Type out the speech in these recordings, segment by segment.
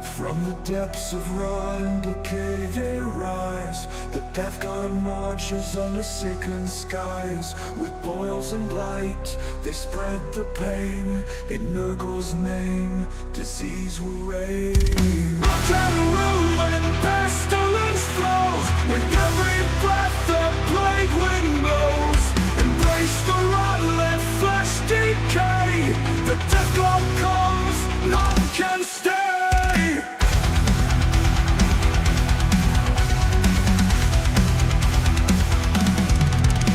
From the depths of rot and decay they rise. The death god marches under sickened skies. With boils and blight they spread the pain. In Nurgle's name disease will reign. Rot and ruin and pestilence flows. With every breath the plague wind blows. Embrace the rot, let flesh decay. The death god comes, none can stay.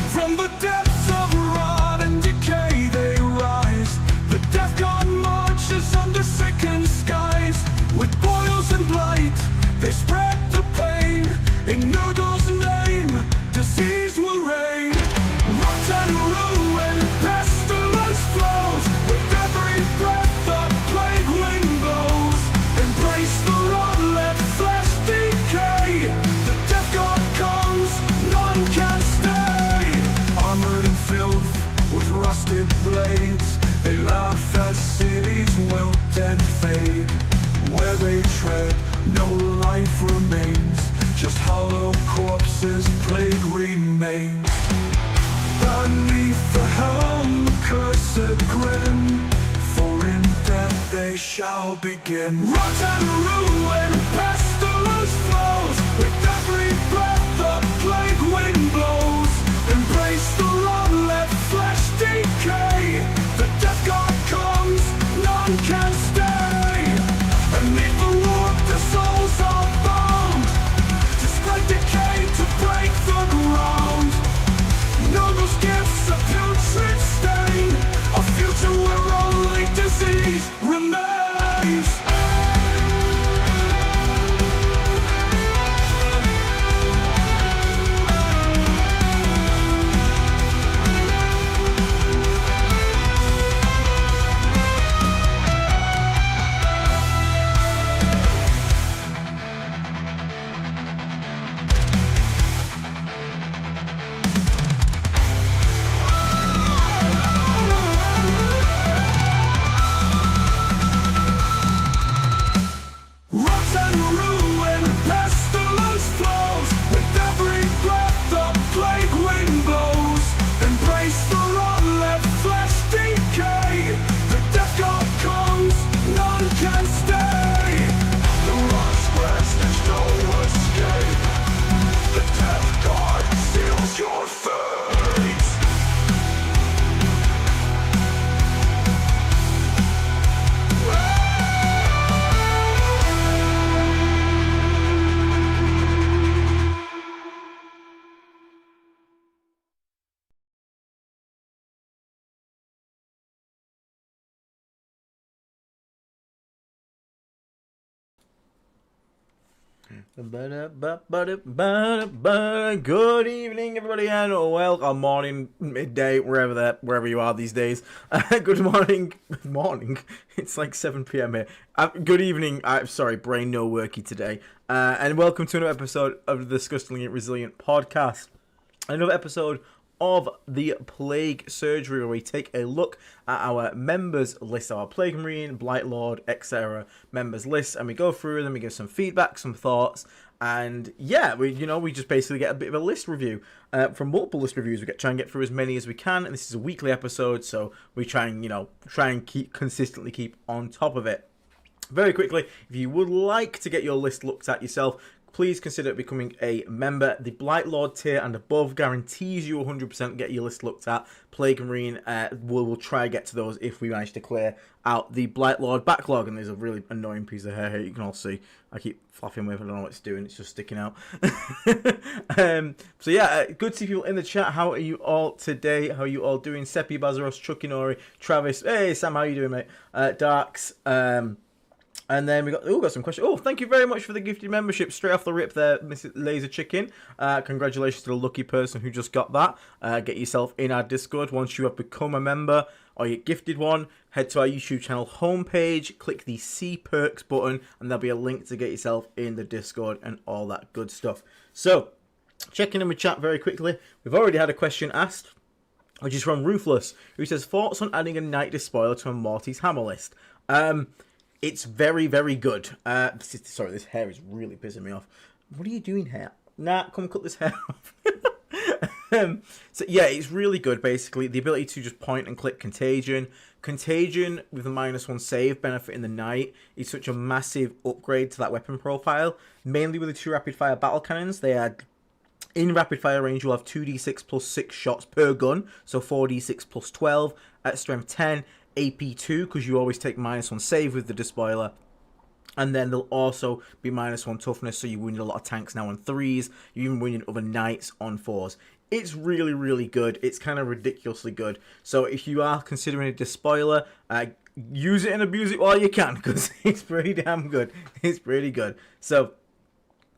From the depths of rot and decay they rise. The death god marches under sickened skies. With boils and blight they spread the pain. In Nurgle's name disease will reign. Rot and ruin, pestilence flows. With every breath the plague wind blows. Embrace the rot, let flesh decay. The death god comes, none can stay. Armored and filled with rusted blades, they laugh as cities wilt and fade. Where they tread, no life remains. Just hollow corpses, plague remains. Beneath the helm, cursed grin, for in death they shall begin. Rot and ruin, pestilence flows. With every breath the plague wind blows. Embrace the rot, let flesh decay. The death god comes, none can stay. Beneath the warp the souls are bound. To spread decay, to break the ground. Nurgle's gifts a putrid stain. A future where only disease remains. Rot and ruin, pestilence flows. With every breath the plague wind blows. Embrace the rot, let flesh decay. The death god comes, none can stay. The rot spreads, there's no escape. The death god seals your fate. Good evening, everybody, and welcome, morning, midday, wherever you are these days. Good morning. It's like 7 p.m. here. Good evening. I'm sorry, brain no worky today. And welcome to another episode of the Disgustingly Resilient podcast. Another episode of the Plague Surgery, where we take a look at our members list, our Plague Marine, Blight Lord, etc. members list, and we go through them, we give some feedback, some thoughts, and yeah, we just basically get a bit of a list review from multiple list reviews. We try and get through as many as we can, and this is a weekly episode, so we try and consistently keep on top of it. Very quickly, if you would like to get your list looked at yourself, please consider becoming a member. The Blight Lord tier and above guarantees you 100% get your list looked at. Plague Marine, we'll try to get to those if we manage to clear out the Blight Lord backlog. And there's a really annoying piece of hair here you can all see. I keep flapping with it, I don't know what it's doing, it's just sticking out. So yeah, good to see people in the chat. How are you all today? How are you all doing? Seppi, Bazaros, Chuckinori, Travis. Hey Sam, how you doing, mate? Darks, and then we got some questions. Oh, thank you very much for the gifted membership straight off the rip there, Mrs. Laser Chicken. Congratulations to the lucky person who just got that. Get yourself in our Discord once you have become a member or you gifted one. Head to our YouTube channel homepage, click the See Perks button, and there'll be a link to get yourself in the Discord and all that good stuff. So, checking in with chat very quickly. We've already had a question asked, which is from Ruthless, who says, thoughts on adding a Night Despoiler to a Morty's Hammer list? It's very, very good. Sorry, this hair is really pissing me off. What are you doing, hair? Nah, come cut this hair off. So yeah, it's really good. Basically, the ability to just point and click contagion. Contagion with a -1 save benefit in the night is such a massive upgrade to that weapon profile. Mainly with the 2 rapid fire battle cannons, they add in rapid fire range. You'll have 2d6 plus 6 shots per gun, so 4d6 plus 12 at strength 10. AP2 because you always take -1 save with the despoiler. And then there'll also be -1 toughness, so you wounded a lot of tanks now on 3s. You even wounded other knights on 4s. It's really, really good. It's kind of ridiculously good. So if you are considering a despoiler, use it and abuse it while you can, because it's pretty damn good. It's pretty good. So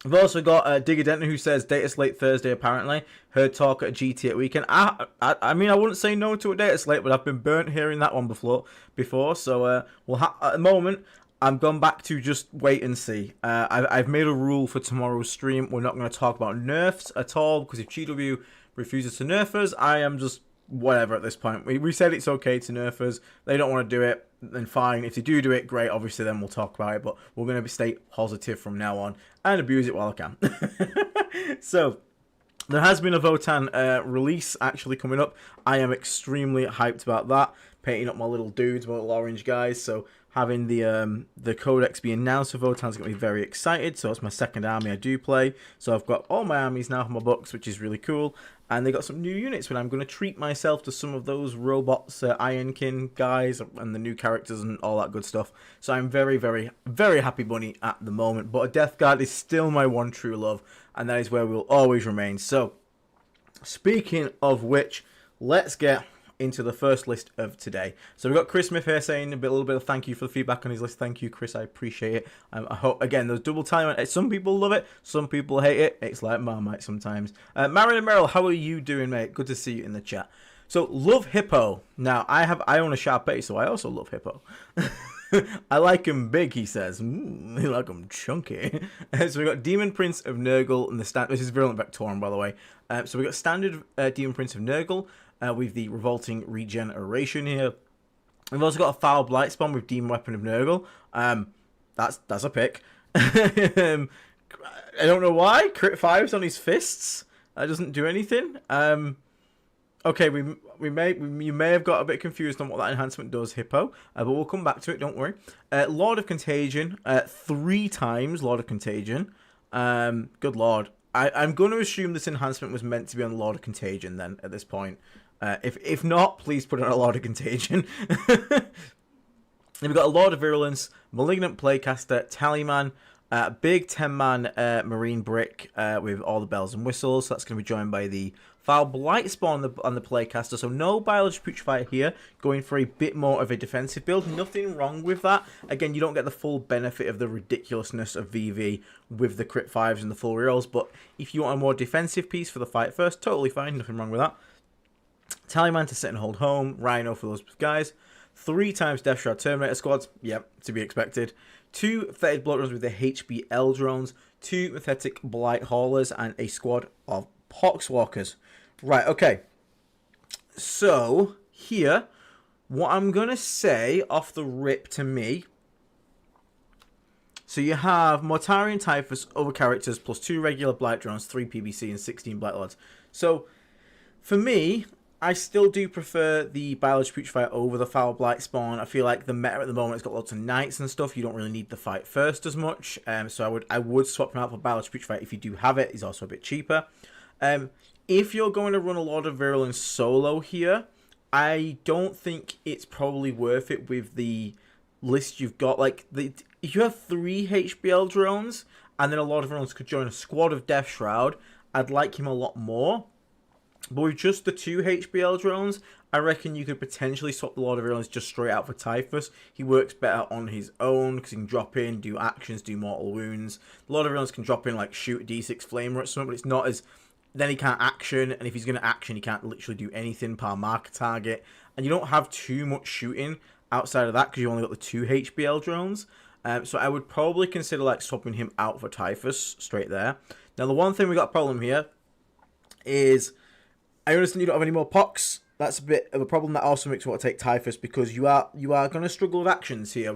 we've also got Digger Denton, who says data slate Thursday, apparently. Heard talk at GT at weekend. I mean, I wouldn't say no to a data slate, but I've been burnt hearing that one before. So we'll at the moment, I'm going back to just wait and see. I've made a rule for tomorrow's stream. We're not going to talk about nerfs at all, because if GW refuses to nerf us, I am just whatever at this point. We said it's okay to nerf us. They don't want to do it, then fine. If they do it, great. Obviously, then we'll talk about it. But we're going to stay positive from now on and abuse it while I can. So there has been a Votan release actually coming up. I am extremely hyped about that. Painting up my little dudes, my little orange guys. So having the codex be announced for Votan's got me very excited. So it's my second army I do play. So I've got all my armies now for my books, which is really cool. And they got some new units, but I'm going to treat myself to some of those robots, Ironkin guys, and the new characters and all that good stuff. So I'm very, very, very happy bunny at the moment. But a Death Guard is still my one true love, and that is where we'll always remain. So, speaking of which, let's get into the first list of today. So we've got Chris Smith here saying a little bit of thank you for the feedback on his list. Thank you, Chris. I appreciate it. I hope, again, there's double time. Some people love it. Some people hate it. It's like Marmite sometimes. Marion and Merrill, how are you doing, mate? Good to see you in the chat. So, love Hippo. Now, I own a Sharpei, so I also love Hippo. I like him big, he says. I like him chunky. So we got Demon Prince of Nurgle and the stand. This is Virulent Vectorum, by the way. So we got standard Demon Prince of Nurgle with the Revolting Regeneration here. We've also got a Foul Blight Spawn with Demon Weapon of Nurgle. That's a pick. I don't know why. Crit 5's on his fists. That doesn't do anything. Okay, you may have got a bit confused on what that enhancement does, Hippo, but we'll come back to it, don't worry. Lord of Contagion, 3 times Lord of Contagion. Good lord. I'm going to assume this enhancement was meant to be on Lord of Contagion then, at this point. If not, please put it on a Lord of Contagion. Then we've got a Lord of Virulence, Malignant Playcaster, Tallyman, big 10-man Marine Brick with all the bells and whistles. So that's going to be joined by the Foul Blight Spawn on the Playcaster. So no Biology Putrefier here, going for a bit more of a defensive build. Nothing wrong with that. Again, you don't get the full benefit of the ridiculousness of VV with the crit 5s and the full rerolls. But if you want a more defensive piece for the fight first, totally fine. Nothing wrong with that. Tallyman to sit and hold home. Rhino for those guys. 3 times Death Shroud Terminator squads. Yep, to be expected. 2 Fetid Blood Runs with the HBL drones. 2 Pathetic Blight Haulers. And a squad of Poxwalkers. Right, okay. So, here, what I'm going to say off the rip to me. So you have Mortarian Typhus, other characters, plus 2 regular Blight drones, 3 PBC, and 16 Blight Lords. So, for me, I still do prefer the Biology Putrefier over the Foul Blight Spawn. I feel like the meta at the moment has got lots of knights and stuff. You don't really need the fight first as much. So I would swap him out for Biology Putrefier if you do have it. He's also a bit cheaper. If you're going to run a Lord of Virulence solo here, I don't think it's probably worth it with the list you've got. Like, if you have 3 HBL drones, and then a Lord of Virulence could join a squad of Death Shroud, I'd like him a lot more. But with just the 2 HBL drones, I reckon you could potentially swap the Lord of Virulence just straight out for Typhus. He works better on his own because he can drop in, do actions, do mortal wounds. The Lord of Virulence can drop in, like, shoot D6 Flamer at something, but it's not as... Then he can't action, and if he's going to action, he can't literally do anything per marker target. And you don't have too much shooting outside of that because you only got the 2 HBL drones. So I would probably consider like swapping him out for Typhus straight there. Now the one thing we got a problem here is I understand you don't have any more pox. That's a bit of a problem. That also makes me want to take Typhus because you are going to struggle with actions here.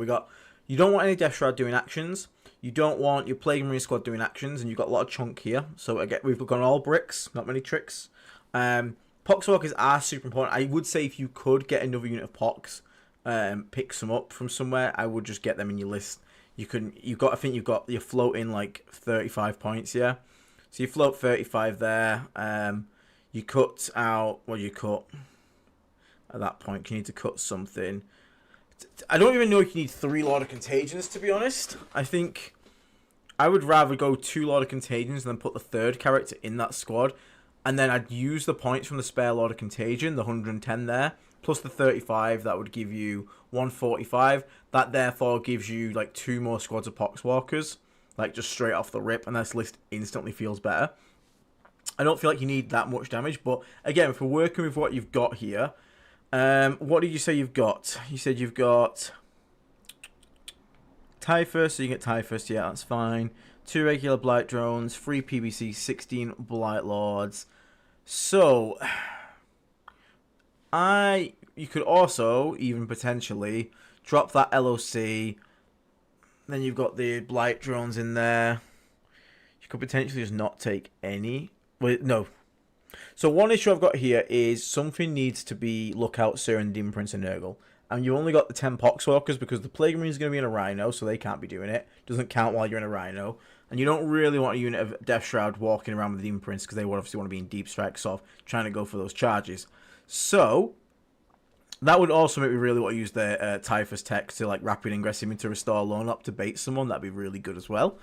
You don't want any Death Shroud doing actions. You don't want your Plague Marine squad doing actions, and you've got a lot of chunk here. So again, we've got all bricks, not many tricks. Poxwalkers are super important. I would say if you could get another unit of Pox, pick some up from somewhere, I would just get them in your list. I think you're floating like 35 points, yeah. So you float 35 there. You cut out, you cut at that point. You need to cut something. I don't even know if you need 3 Lord of Contagions, to be honest. I think I would rather go 2 Lord of Contagions and then put the 3rd character in that squad. And then I'd use the points from the spare Lord of Contagion, the 110 there, plus the 35, that would give you 145. That therefore gives you like 2 more squads of Poxwalkers, like just straight off the rip, and this list instantly feels better. I don't feel like you need that much damage, but again, if we're working with what you've got here, what did you say you've got? You said you've got Typhus, so you get Typhus, yeah, that's fine. 2 regular Blight Drones, 3 PBC, 16 Blight Lords. So, you could also, even potentially, drop that LOC. Then you've got the Blight Drones in there. You could potentially just not take any. Wait, no. So one issue I've got here is something needs to be Lookout, Sir, and Demon Prince and Nurgle. And you only got the 10 Poxwalkers because the Plague Marine is going to be in a Rhino, so they can't be doing it. Doesn't count while you're in a Rhino. And you don't really want a unit of Death Shroud walking around with the Demon Prince because they would obviously want to be in Deep Strike, sort of trying to go for those charges. So, that would also make me really want to use the Typhus tech to like rapid ingress him into Restore Lone Up to bait someone. That'd be really good as well.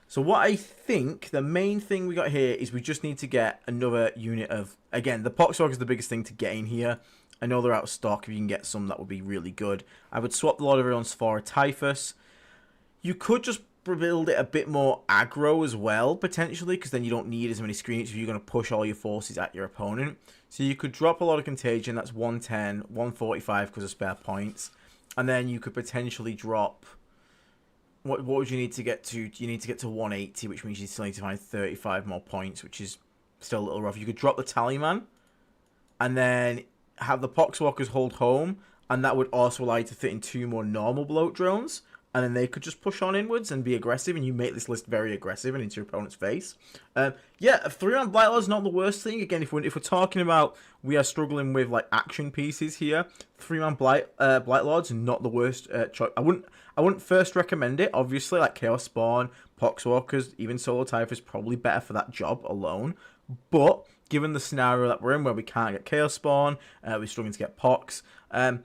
So what I think the main thing we got here is we just need to get another unit of, again, the Poxwalker is the biggest thing to get in here. I know they're out of stock. If you can get some, that would be really good. I would swap the Lord of Realms for a Typhus. You could just build it a bit more aggro as well, potentially, because then you don't need as many screens if you're going to push all your forces at your opponent. So you could drop a lot of Contagion, that's 110, 145 because of spare points. And then you could potentially drop... What would you need to get to? You need to get to 180, which means you still need to find 35 more points, which is still a little rough. You could drop the Tallyman, and then have the Poxwalkers hold home, and that would also allow you to fit in 2 more normal Bloat Drones, and then they could just push on inwards and be aggressive, and you make this list very aggressive and into your opponent's face. Yeah, a 3-man Blight Lord is not the worst thing. Again, if we're talking about we are struggling with like action pieces here, 3-man Blight Lords not the worst choice. I wouldn't first recommend it. Obviously, like Chaos Spawn, Poxwalkers, even Solo Typhus probably better for that job alone. But given the scenario that we're in, where we can't get Chaos Spawn, we're struggling to get Pox. And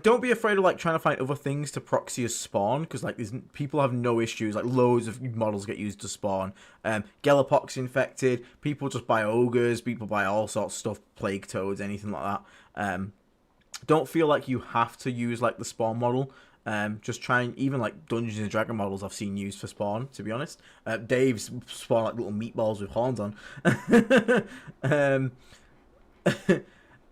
don't be afraid of like trying to find other things to proxy as spawn, because like people have no issues. Like loads of models get used to spawn. Gelapox infected. People just buy ogres. People buy all sorts of stuff. Plague toads, anything like that. Don't feel like you have to use like the spawn model. Just try and even like Dungeons and Dragon models I've seen used for spawn. To be honest, Dave's spawn like little meatballs with horns on.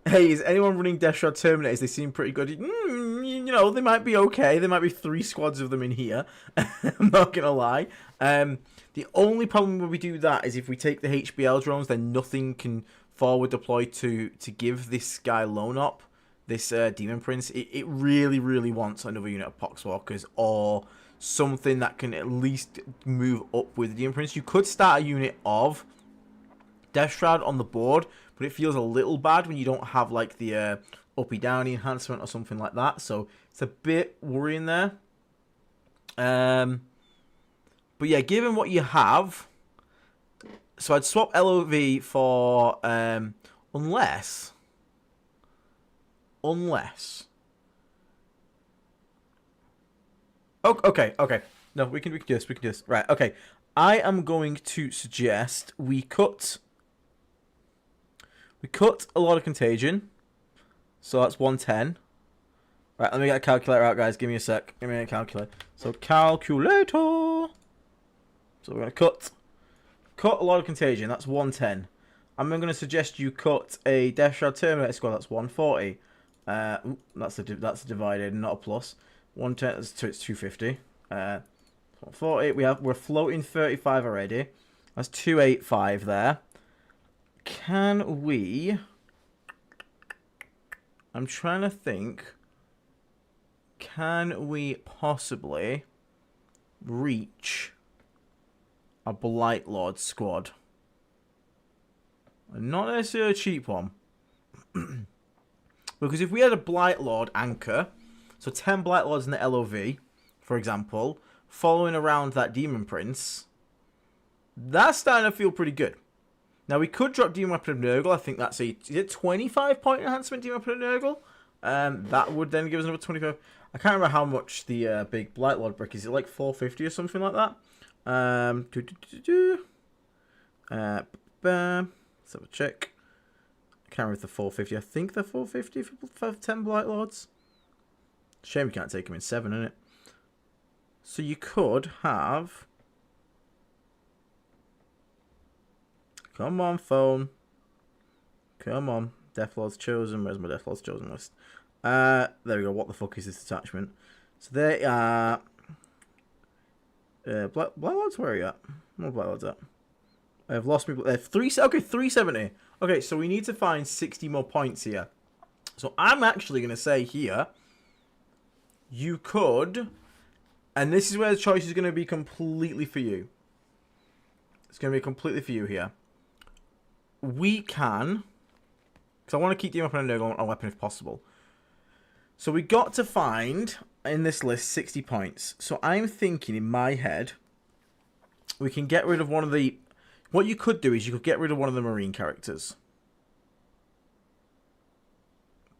Hey, is anyone running Death Shroud Terminators? They seem pretty good. You know, they might be okay. There might be 3 squads of them in here. I'm not going to lie. The only problem when we do that is if we take the HBL drones, then nothing can forward deploy to give this guy Lone Up, this Demon Prince. It really, really wants another unit of Poxwalkers or something that can at least move up with the Demon Prince. You could start a unit of Death Shroud on the board, but it feels a little bad when you don't have like the uppy downy enhancement or something like that. So it's a bit worrying there. But yeah, given what you have, so I'd swap LOV for unless. Okay. No, we can do this. Right. Okay. I am going to suggest we cut a lot of Contagion. So that's 110. Right, let me get a calculator out, guys. Give me a sec. Give me a calculator. So calculator. So we're going to cut a lot of Contagion. That's 110. I'm going to suggest you cut a Death Shroud Terminator squad. That's 140. That's a divided, not a plus. 110, so it's 250. 140. We're floating 35 already. That's 285 there. Can we... I'm trying to think can we possibly reach a Blight Lord squad? Not necessarily a cheap one. Because if we had a Blight Lord anchor, so 10 Blight Lords in the LOV, for example, following around that Demon Prince, that's starting to feel pretty good. Now, we could drop Demon Weapon of Nurgle. I think that's is it 25 point enhancement Demon Weapon of Nurgle? That would then give us another 25. I can't remember how much the big Blight Lord brick is. It like 450 or something like that? Let's have a check. I can't remember if they're 450. I think they're 450 for 10 Blight Lords. Shame you can't take them in 7, innit? So you could have... Come on, phone. Come on. Deathlord's Chosen. Where's my Deathlord's Chosen list? There we go. What the fuck is this attachment? So they are... Blight Lords, where are you at? Where Blight Lords at? I've lost people. They're 370. Okay, so we need to find 60 more points here. So I'm actually going to say here, you could, and this is where the choice is going to be completely for you. It's going to be completely for you here. We can, because I want to keep the weapon and a weapon if possible. So we got to find, in this list, 60 points. So I'm thinking in my head, we can get rid of one of the... What you could do is you could get rid of one of the Marine characters.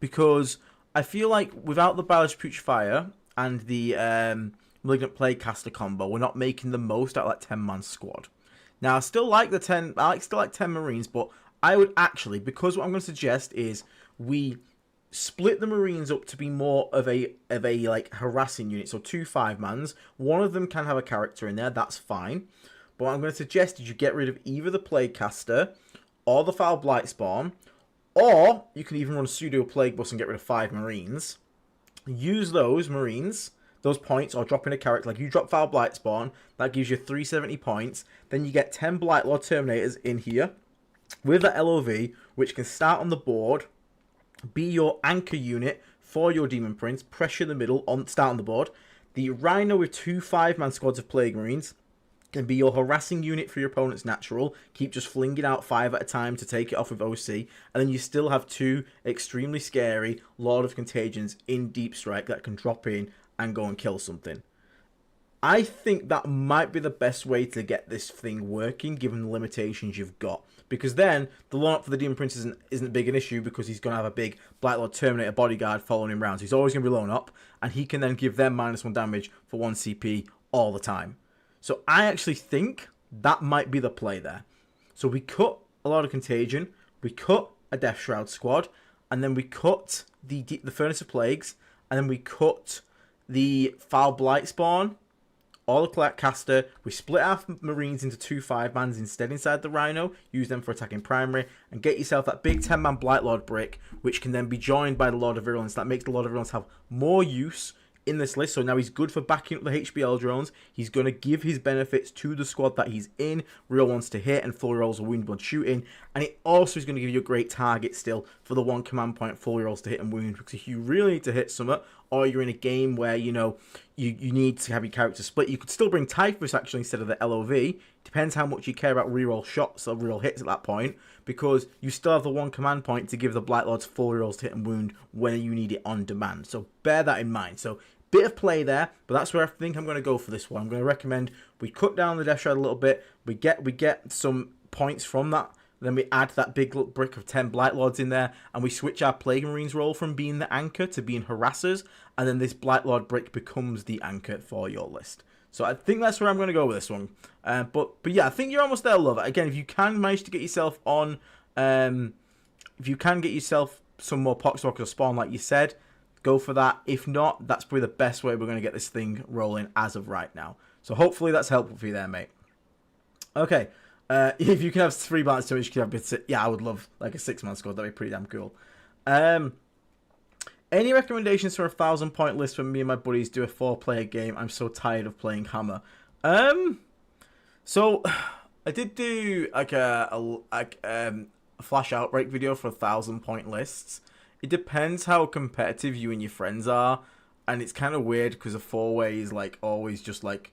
Because I feel like without the Ballast Putrefier and the Malignant Plaguecaster combo, we're not making the most out of that 10-man squad. Now, I still like the 10... I still like 10 Marines, but I would actually... Because what I'm going to suggest is we split the Marines up to be more of a like harassing unit. So 2 5-mans. One of them can have a character in there. That's fine. But what I'm going to suggest is you get rid of either the Plaguecaster or the Foul Blightspawn, or you can even run a pseudo Plague Bus and get rid of 5 Marines. Use those Marines, those points, or drop in a character. Like you drop Foul Blightspawn, that gives you 370 points. Then you get 10 Blight Lord Terminators in here with that LOV, which can start on the board, be your anchor unit for your Demon Prince, pressure the middle, start on the board. The Rhino with 2 5-man squads of Plague Marines can be your harassing unit for your opponent's natural. Keep just flinging out 5 at a time to take it off with OC. And then you still have 2 extremely scary Lord of Contagions in Deep Strike that can drop in and go and kill something. I think that might be the best way to get this thing working, given the limitations you've got. Because then, the launch for the Demon Prince isn't big an issue, because he's going to have a big Blight Lord Terminator bodyguard following him around. So he's always going to be blown up, and he can then give them -1 damage for 1 CP all the time. So I actually think that might be the play there. So we cut a lot of Contagion, we cut a Death Shroud squad, and then we cut the Furnace of Plagues, and then we cut the Foul Blightspawn, or the Caster. We split our Marines into 2 5-mans instead inside the Rhino, use them for attacking primary, and get yourself that big 10-man Blight Lord brick, which can then be joined by the Lord of Virulence. That makes the Lord of Virulence have more use in this list. So now he's good for backing up the HBL drones. He's going to give his benefits to the squad that he's in. Real ones to hit and full rolls of wound blood shooting. And it also is going to give you a great target still for the 1 command point full rolls to hit and wound. Because if you really need to hit something, or you're in a game where, you know, you need to have your character split, you could still bring Typhus actually instead of the LOV. Depends how much you care about reroll shots or reroll hits at that point, because you still have the 1 command point to give the Blight Lords full rolls to hit and wound when you need it on demand. So bear that in mind. So bit of play there, but that's where I think I'm going to go for this one. I'm going to recommend we cut down the Death Shroud a little bit. We get some points from that. Then we add that big brick of 10 Blight Lords in there, and we switch our Plague Marines role from being the anchor to being harassers, and then this Blight Lord brick becomes the anchor for your list. So I think that's where I'm going to go with this one. But yeah, I think you're almost there, love. Again, if you can manage to get yourself on, if you can get yourself some more Poxwalkers or Spawn, like you said, go for that. If not, that's probably the best way we're going to get this thing rolling as of right now. So hopefully that's helpful for you there, mate. Okay. If you can have 3 balance damage, you can have bits. Yeah, I would love like a 6-man squad. That'd be pretty damn cool. Any recommendations for a 1,000-point list for me and my buddies do a 4-player game? I'm so tired of playing Hammer. So I did do like a Flash Outbreak video for 1,000-point lists. It depends how competitive you and your friends are. and it's kind of weird because a 4-way is like always just like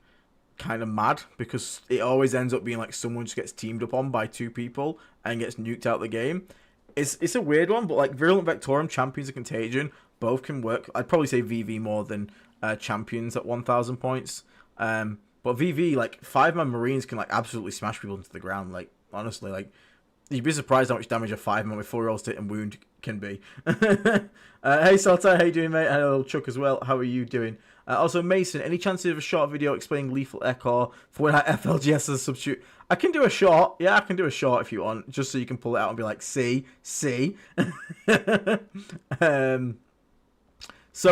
kind of mad because it always ends up being like someone just gets teamed up on by 2 people and gets nuked out the game. It's a weird one, but like Virulent Vectorum, Champions of Contagion, both can work. I'd probably say VV more than Champions at 1,000 points. But VV, like 5-man Marines can like absolutely smash people into the ground. Like honestly, like you'd be surprised how much damage a 5-man with 4 rolls to hit and wound can be. Hey Salta, how you doing, mate? Hello Chuck as well. How are you doing? Also Mason, any chances of a short video explaining Lethal Echo for when I FLGS as a substitute? I can do a short. Yeah, I can do a short if you want, just so you can pull it out and be like, see. So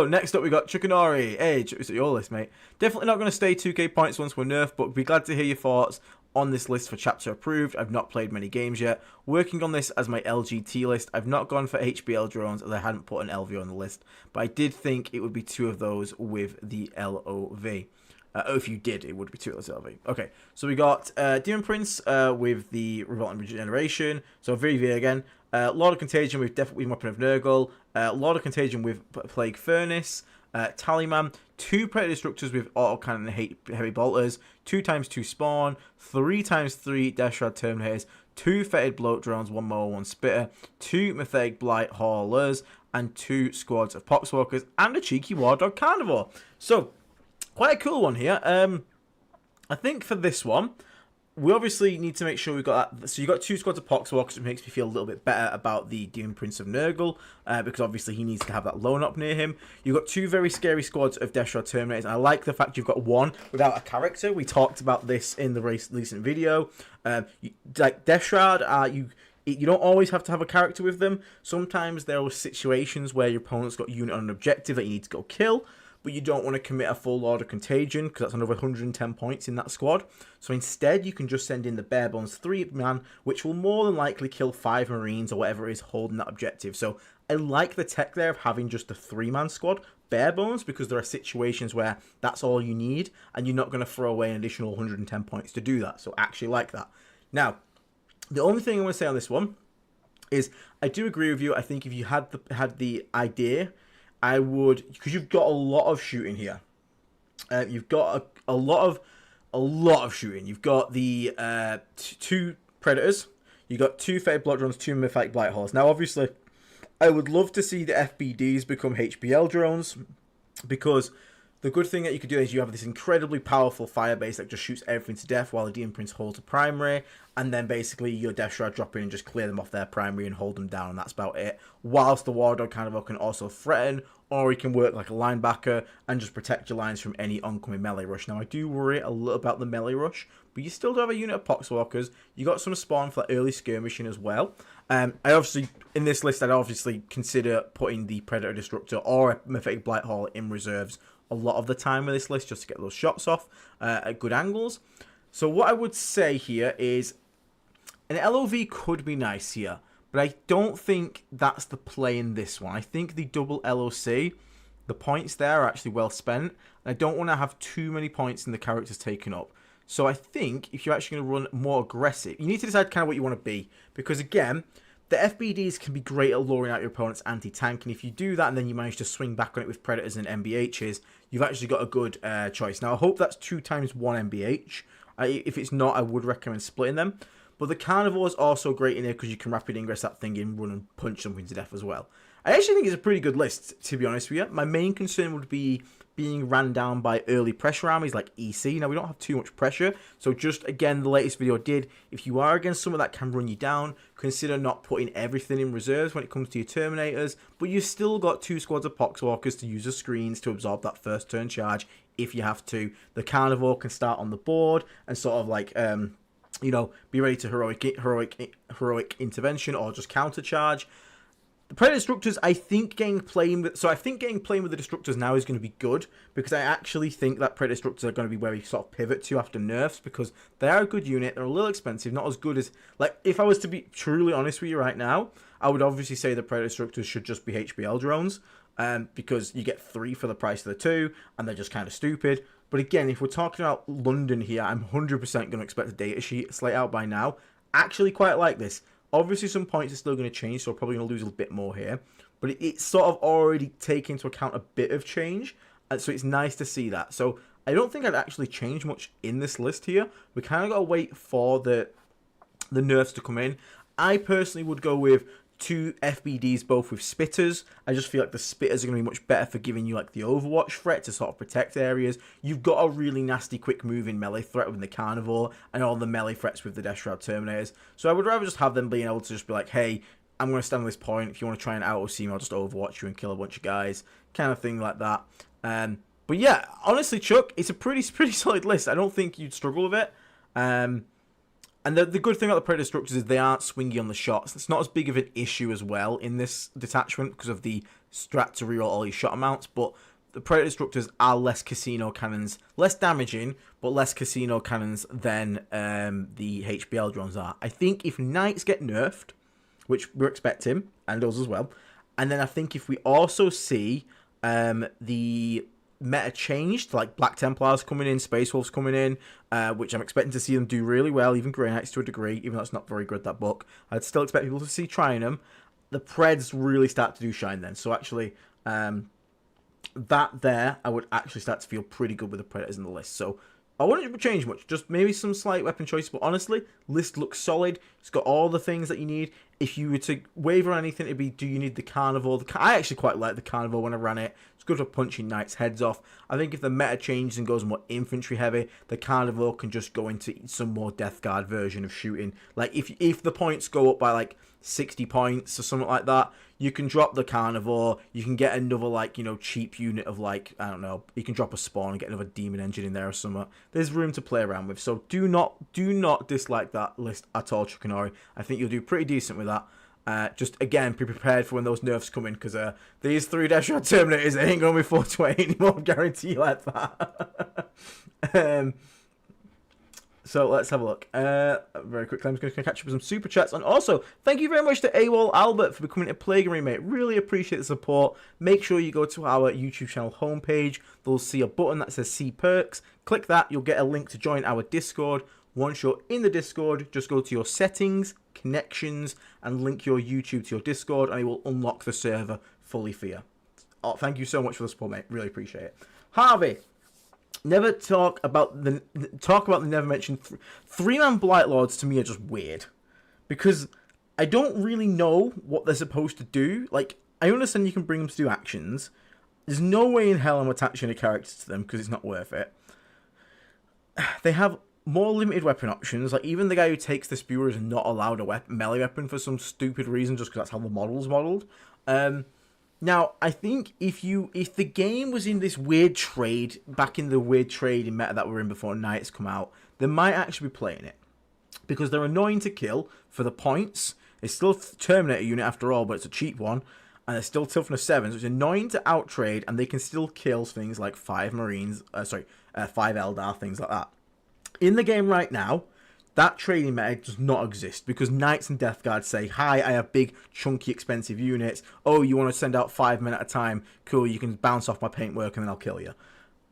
next up we got Chukanori. Hey, is it your list, mate? Definitely not going to stay 2k points once we're nerfed, but be glad to hear your thoughts on this list for chapter approved. I've not played many games yet. Working on this as my LGT list. I've not gone for HBL drones as I hadn't put an LV on the list, but I did think it would be 2 of those with the LOV. If you did, it would be 2 of those LV. Okay, so we got Demon Prince with the Revolt and Regeneration. So VV again. Lord of Contagion with definitely Weapon of Nurgle. Lord of Contagion with Plague Furnace. Tallyman, 2 Predator Destructors with Autocannon and Heavy Bolters, 2x2 Spawn, 3x3 Deathshroud Terminators, 2 Fetid Bloat Drones, 1 Mower, 1 Spitter, 2 Methodic Blight Haulers, and 2 squads of Poxwalkers, and a cheeky War Dog Carnivore. So, quite a cool one here. I think for this one, we obviously need to make sure we've got that. So you've got 2 squads of Poxwalkers, which makes me feel a little bit better about the Demon Prince of Nurgle, because obviously he needs to have that lone up near him. You've got 2 very scary squads of Deathshroud Terminators, and I like the fact you've got 1 without a character. We talked about this in the recent video. Like Deathshroud, you don't always have to have a character with them. Sometimes there are situations where your opponent's got a unit on an objective that you need to go kill, but you don't want to commit a full Lord of Contagion because that's another 110 points in that squad. So instead, you can just send in the bare bones 3-man, which will more than likely kill 5 Marines or whatever is holding that objective. So I like the tech there of having just a 3-man squad, bare bones, because there are situations where that's all you need, and you're not going to throw away an additional 110 points to do that. So I actually like that. Now, the only thing I want to say on this one is I do agree with you. I think if you had the idea, I would, because you've got a lot of shooting here. You've got a lot of shooting. You've got the 2 Predators. You've got 2 Fetid Blood Drones, 2 Mythic Blight Hauls. Now, obviously, I would love to see the FBDs become HBL drones, because the good thing that you could do is you have this incredibly powerful fire base that just shoots everything to death while the Demon Prince holds a primary, and then basically your Death Shroud drop in and just clear them off their primary and hold them down, and that's about it. Whilst the War Dog Carnivore can also threaten, or he can work like a linebacker and just protect your lines from any oncoming melee rush. Now, I do worry a little about the melee rush, but you still do have a unit of Poxwalkers. You got some spawn for that early skirmishing as well. I obviously, in this list, I'd obviously consider putting the Predator Destructor or a Mythic Blight Hall in reserves a lot of the time with this list, just to get those shots off at good angles. So what I would say here is an LOV could be nice here, but I don't think that's the play in this one. I think the double LOC, the points there are actually well spent, and I don't want to have too many points in the characters taken up. So I think if you're actually going to run more aggressive, you need to decide kind of what you want to be, because again, the FBDs can be great at luring out your opponent's anti-tank, and if you do that and then you manage to swing back on it with Predators and MBHs, you've actually got a good choice. Now, I hope that's 2 times 1 MBH. If it's not, I would recommend splitting them. But the Carnivore is also great in here because you can rapid ingress that thing in, run and punch something to death as well. I actually think it's a pretty good list, to be honest with you. My main concern would be being ran down by early pressure armies like EC. Now, we don't have too much pressure, so just, again, the latest video did, if you are against someone that can run you down, consider not putting everything in reserves when it comes to your Terminators, but you've still got 2 squads of Poxwalkers to use as screens to absorb that first turn charge if you have to. The Carnivore can start on the board and sort of like, you know, be ready to heroic intervention or just counter charge. The Predator Destructors, I think getting playing with the Destructors now is going to be good, because I actually think that Predator Destructors are going to be where we sort of pivot to after nerfs, because they are a good unit. They're a little expensive, not as good as, like, if I was to be truly honest with you right now, I would obviously say the Predator Destructors should just be HBL drones, because you get 3 for the price of the 2, and they're just kind of stupid. But again, if we're talking about London here, I'm 100% going to expect a data sheet slate out by now. Actually quite like this. Obviously, some points are still going to change, so we're probably going to lose a bit more here. But it's sort of already taken into account a bit of change. So it's nice to see that. So I don't think I'd actually change much in this list here. We kind of got to wait for the nerfs to come in. I personally would go with 2 FBDs, both with spitters. I just feel like the spitters are going to be much better for giving you like the Overwatch threat to sort of protect areas. You've got a really nasty quick moving melee threat with the Carnivore and all the melee threats with the Death Shroud Terminators. So I would rather just have them being able to just be like, hey, I'm going to stand on this point. If you want to try and auto-see me, I'll just Overwatch you and kill a bunch of guys. Kind of thing like that. But yeah, honestly, Chuck, it's a pretty solid list. I don't think you'd struggle with it. And the good thing about the Predator Structures is they aren't swingy on the shots. It's not as big of an issue as well in this detachment because of the strat to reroll all your shot amounts, but the Predator Structures are less casino cannons, less damaging, but less casino cannons than the HBL drones are. I think if Knights get nerfed, which we're expecting, and us as well, and then I think if we also see the meta changed, like Black Templars coming in, Space Wolves coming in, which I'm expecting to see them do really well, even Grey Knights to a degree, even though it's not very good, that book. I'd still expect people to see trying them. The Preds really start to do shine then. So actually, that there, I would actually start to feel pretty good with the Predators in the list. So I wouldn't change much, just maybe some slight weapon choices, but honestly, list looks solid. It's got all the things that you need. If you were to waver on anything, it'd be, do you need the Carnivore? I actually quite like the Carnivore when I ran it. It's good for punching Knights' heads off. I think if the meta changes and goes more infantry heavy, the Carnivore can just go into some more Death Guard version of shooting. Like, if the points go up by, like, 60 points or something like that, you can drop the Carnivore, you can get another, like, you know, cheap unit of, like, I don't know, you can drop a spawn and get another Demon Engine in there or something. There's room to play around with, so do not dislike that list at all, Chukanori. I think you'll do pretty decent with that. Just, again, be prepared for when those nerfs come in, because these 3 Death Shroud Terminators, they ain't going to be 420 anymore, guarantee you like that. So let's have a look. Very quickly, I'm just going to catch up with some super chats. And also, thank you very much to AWOL Albert for becoming a Plague mate. Really appreciate the support. Make sure you go to our YouTube channel homepage. They'll see a button that says See Perks. Click that. You'll get a link to join our Discord. Once you're in the Discord, just go to your settings, connections, and link your YouTube to your Discord, and it will unlock the server fully for you. Oh, thank you so much for the support, mate. Really appreciate it. Harvey. Never talk about the never mentioned 3-man Blight Lords. To me are just weird because I don't really know what they're supposed to do. Like, I understand you can bring them to do actions. There's no way in hell I'm attaching a character to them because it's not worth it. They have more limited weapon options. Like, even the guy who takes the spear is not allowed a melee weapon for some stupid reason, just because that's how the model's modeled. Now, I think if the game was in this weird trade, back in the weird trading meta that we're in before Knights come out, they might actually be playing it. Because they're annoying to kill for the points. It's still a Terminator unit after all, but it's a cheap one. And it's still toughness 7, so it's annoying to outtrade, and they can still kill things like 5 Marines, 5 Eldar, things like that. In the game right now, that trading meta does not exist because Knights and Death Guard say, hi, I have big, chunky, expensive units. Oh, you want to send out 5 men at a time? Cool, you can bounce off my paintwork and then I'll kill you.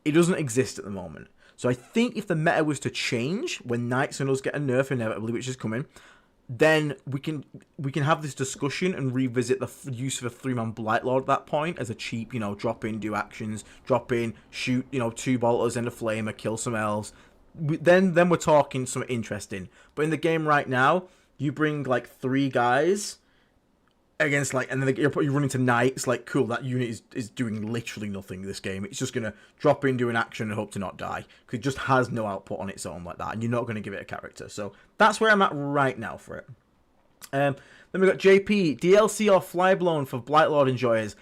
It doesn't exist at the moment. So I think if the meta was to change when Knights and us get a nerf inevitably, which is coming, then we can have this discussion and revisit the use of a 3-man Blight Lord at that point as a cheap, you know, drop in, do actions, drop in, shoot, you know, 2 bolters and a flamer, kill some elves. Then we're talking something interesting. But in the game right now, you bring like 3 guys against like, and then you're running to Knights. Like, cool, that unit is doing literally nothing this game. It's just gonna drop in, do an action, and hope to not die because it just has no output on its own like that, and you're not gonna give it a character. So that's where I'm at right now for it. Then we got JP DLC or Flyblown for Blightlord enjoyers.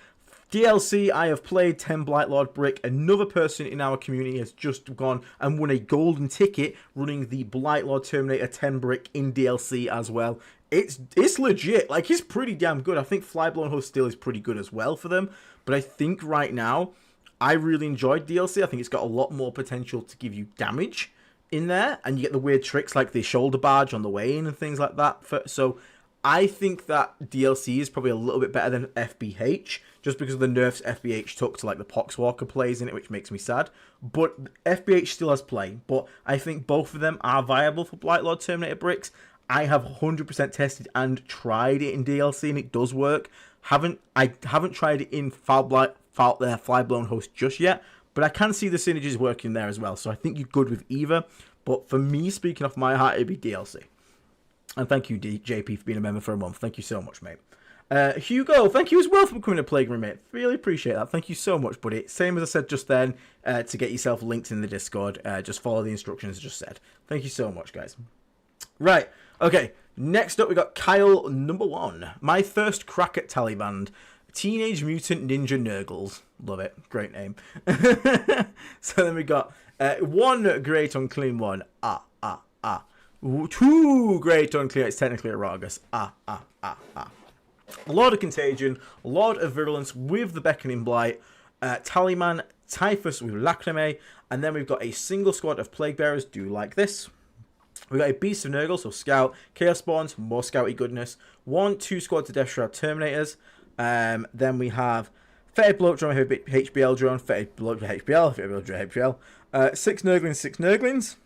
DLC, I have played 10 Blightlord Brick. Another person in our community has just gone and won a golden ticket running the Blightlord Terminator 10 Brick in DLC as well. It's legit. Like, it's pretty damn good. I think Flyblown Host still is pretty good as well for them. But I think right now, I really enjoyed DLC. I think it's got a lot more potential to give you damage in there. And you get the weird tricks like the shoulder barge on the way in and things like that. So I think that DLC is probably a little bit better than FBH, just because of the nerfs FBH took to like the Poxwalker plays in it, which makes me sad. But FBH still has play, but I think both of them are viable for Blightlord Terminator Bricks. I have 100% tested and tried it in DLC, and it does work. I haven't tried it in Flyblown Host just yet, But I can see the synergies working there as well, so I think you're good with either. But for me, speaking off my heart, it'd be DLC. And thank you, JP, for being a member for a month. Thank you so much, mate. Hugo, thank you as well for becoming a Plague Room, mate. Really appreciate that. Thank you so much, buddy. Same as I said just then, to get yourself linked in the Discord, just follow the instructions I just said. Thank you so much, guys. Right, okay. Next up, we got Kyle number 1. My first crack at Taliban. Teenage Mutant Ninja Nurgles. Love it. Great name. So then we got 1 Great Unclean One. 2 Great Unclean. It's technically a Ragus. Lord of Contagion. Lord of Virulence with the Beckoning Blight. Taliman. Typhus with Lacrimae. And then we've got a single squad of Plague Bearers. Do like this. We got a Beast of Nurgle, so Scout, Chaos Spawns, more Scouty goodness. 2 squads of Death Shroud Terminators. Then we have Fetid Bloat Drone, HBL Drone, Fetid Bloat HBL, Fetid Bloat Drone, HBL. 6 Nurglings, 6 Nurglings.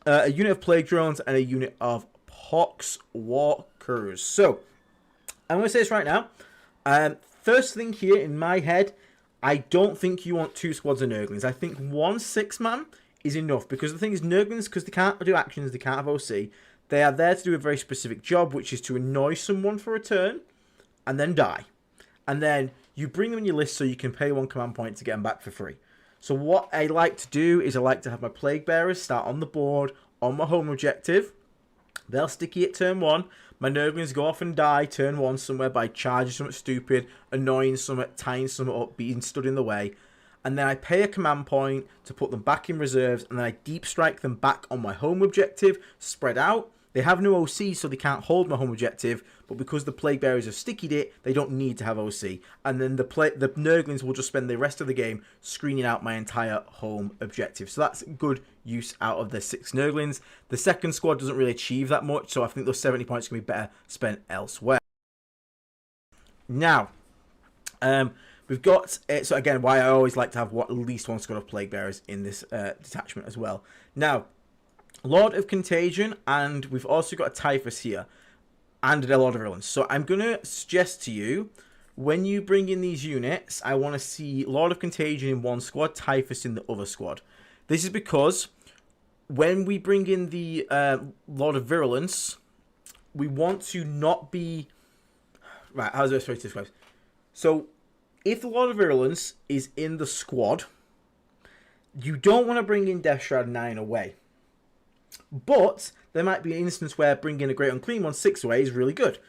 A unit of Plague Drones, and a unit of Pox Walkers. So, I'm going to say this right now. First thing here in my head, I don't think you want 2 squads of Nurglings. I think 1 6-man is enough, because the thing is, Nurglings, because they can't do actions, they can't have OC, they are there to do a very specific job, which is to annoy someone for a turn and then die. And then you bring them in your list so you can pay 1 command point to get them back for free. So what I like to do is I like to have my Plague Bearers start on the board on my home objective. They'll sticky at turn 1. My Nurglings go off and die turn 1 somewhere by charging something stupid, annoying something, tying something up, being stood in the way. And then I pay a command point to put them back in reserves, and then I deep strike them back on my home objective, spread out. They have no OC, so they can't hold my home objective, but because the Plague Bearers have stickied it, they don't need to have OC. And then the Nurglings will just spend the rest of the game screening out my entire home objective. So that's good use out of the 6 Nurglings. The second squad doesn't really achieve that much, so I think those 70 points can be better spent elsewhere. Now, we've got, so again, why I always like to have at least 1 squad of Plague Bearers in this detachment as well. Now, Lord of Contagion, and we've also got a Typhus here, and a Lord of Virulence. So I'm going to suggest to you, when you bring in these units, I want to see Lord of Contagion in 1 squad, Typhus in the other squad. This is because when we bring in the Lord of Virulence, we want to not be... Right, how's the best way to describe this? So, if the Lord of Virulence is in the squad, you don't want to bring in Death Shroud 9 away. But there might be an instance where bringing a Great Unclean One 6 away is really good.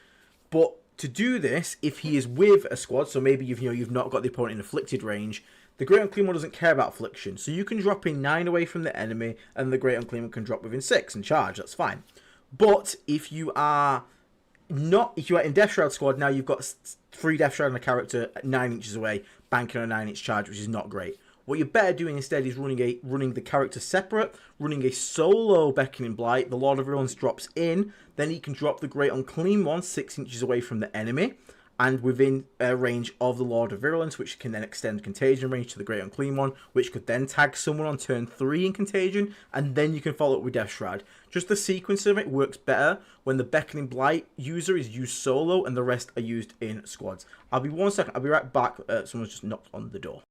But to do this, if he is with a squad, so maybe you've not got the opponent in afflicted range, the Great Unclean One doesn't care about affliction. So you can drop in 9 away from the enemy, and the Great Unclean One can drop within 6 and charge. That's fine. But if you are in Death Shroud squad, now you've got 3 Death Shroud on a character at 9 inches away, banking on a 9-inch charge, which is not great. What you're better doing instead is running the character separate, running a solo Beckoning Blight. The Lord of Virulence drops in, then he can drop the Great Unclean One 6 inches away from the enemy, and within range of the Lord of Virulence, which can then extend Contagion range to the Great Unclean One, which could then tag someone on turn 3 in Contagion, and then you can follow up with Death Shroud. Just the sequence of it works better when the Beckoning Blight user is used solo and the rest are used in squads. I'll be 1 second, I'll be right back. Someone's just knocked on the door.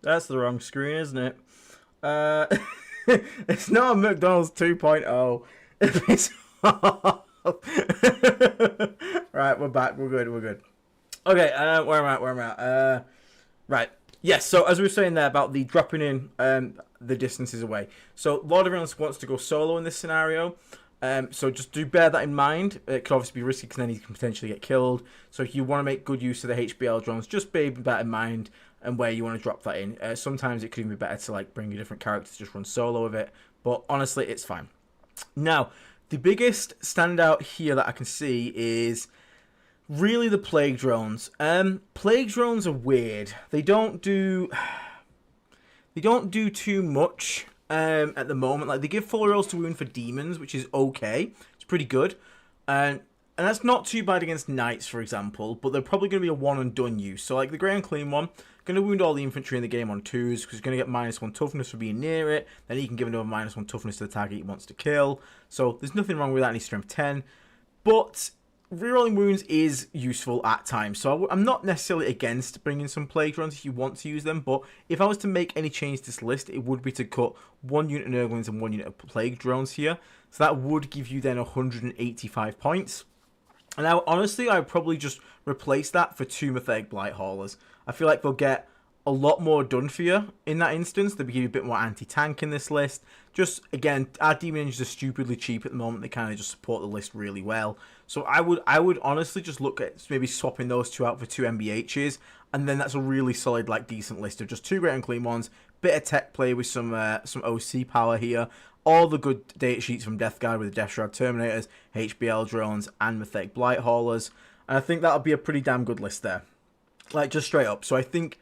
That's the wrong screen, isn't it? It's not a McDonald's 2.0. It's right, we're back. We're good. Okay, where am I at? Right. Yes, so as we were saying there about the dropping in the distances away. So Lord of Realms wants to go solo in this scenario. So just do bear that in mind. It could obviously be risky because then he can potentially get killed. So if you want to make good use of the HBL drones, just bear that in mind and where you want to drop that in. Sometimes it could even be better to like bring a different character to just run solo with it. But honestly, it's fine. Now, the biggest standout here that I can see is really the plague drones. Plague drones are weird. They don't do too much at the moment. Like they give full rolls to wound for demons, which is okay. It's pretty good. And that's not too bad against knights, for example, but they're probably going to be a one and done use. So like the Grey and Clean one, going to wound all the infantry in the game on 2s, because he's going to get -1 toughness for being near it. Then he can give another -1 toughness to the target he wants to kill. So there's nothing wrong with that, and he's strength 10. But rerolling wounds is useful at times, so I'm not necessarily against bringing some plague drones if you want to use them, but if I was to make any change to this list, it would be to cut 1 unit of Nurglings and 1 unit of plague drones here. So that would give you then 185 points. And now, honestly, I would probably just replace that for 2 Mythic Blight Haulers. I feel like they'll get a lot more done for you in that instance. They'll give you a bit more anti-tank in this list. Just, again, our Demon Engines are stupidly cheap at the moment. They kind of just support the list really well. So I would honestly just look at maybe swapping those 2 out for 2 MBHs. And then that's a really solid, like, decent list of just 2 Great and Clean ones. Bit of tech play with some OC power here. All the good data sheets from Death Guard with the Death Shroud Terminators, HBL drones, and Mythic Blight Haulers. And I think that'll be a pretty damn good list there. Like, just straight up. So I think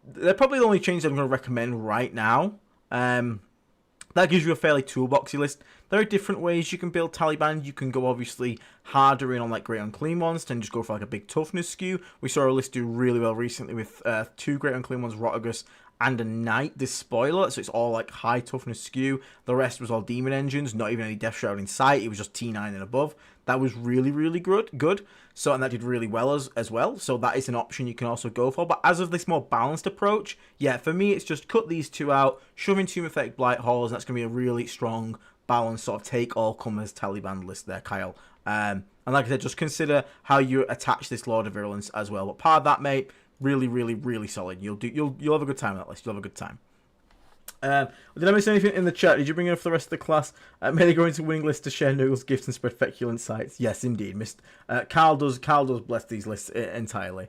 they're probably the only changes I'm going to recommend right now. That gives you a fairly toolboxy list. There are different ways you can build Taliban. You can go obviously harder in on like Great Unclean ones and just go for like a big toughness skew. We saw a list do really well recently with 2 Great Unclean ones, Rotagus, and a Knight Despoiler. So it's all like high toughness skew. The rest was all Demon Engines, not even any Death Shroud in sight. It was just T9 and above. That was really, really good. So, and that did really well as well. So that is an option you can also go for. But as of this more balanced approach, yeah, for me, it's just cut these 2 out, shove in 2 Mythic Blight Haulers, and that's going to be a really strong, balanced sort of take-all-comers Taliban list there, Kyle. And like I said, just consider how you attach this Lord of Virulence as well. But part of that, mate, really, really, really solid. You'll have a good time on that list. You'll have a good time. Did I miss anything in the chat? Did you bring enough for the rest of the class? May they go into winning lists to share Noogle's gifts and spread feculent sites? Yes, indeed. Carl does bless these lists entirely.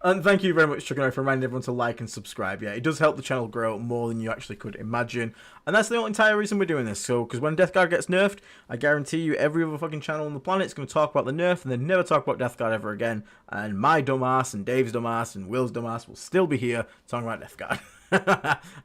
And thank you very much, Chuck, for reminding everyone to like and subscribe. Yeah, it does help the channel grow more than you actually could imagine. And that's the entire reason we're doing this. So, because when Death Guard gets nerfed, I guarantee you every other fucking channel on the planet is going to talk about the nerf and then never talk about Death Guard ever again. And my dumbass and Dave's dumbass and Will's dumbass will still be here talking about Death Guard.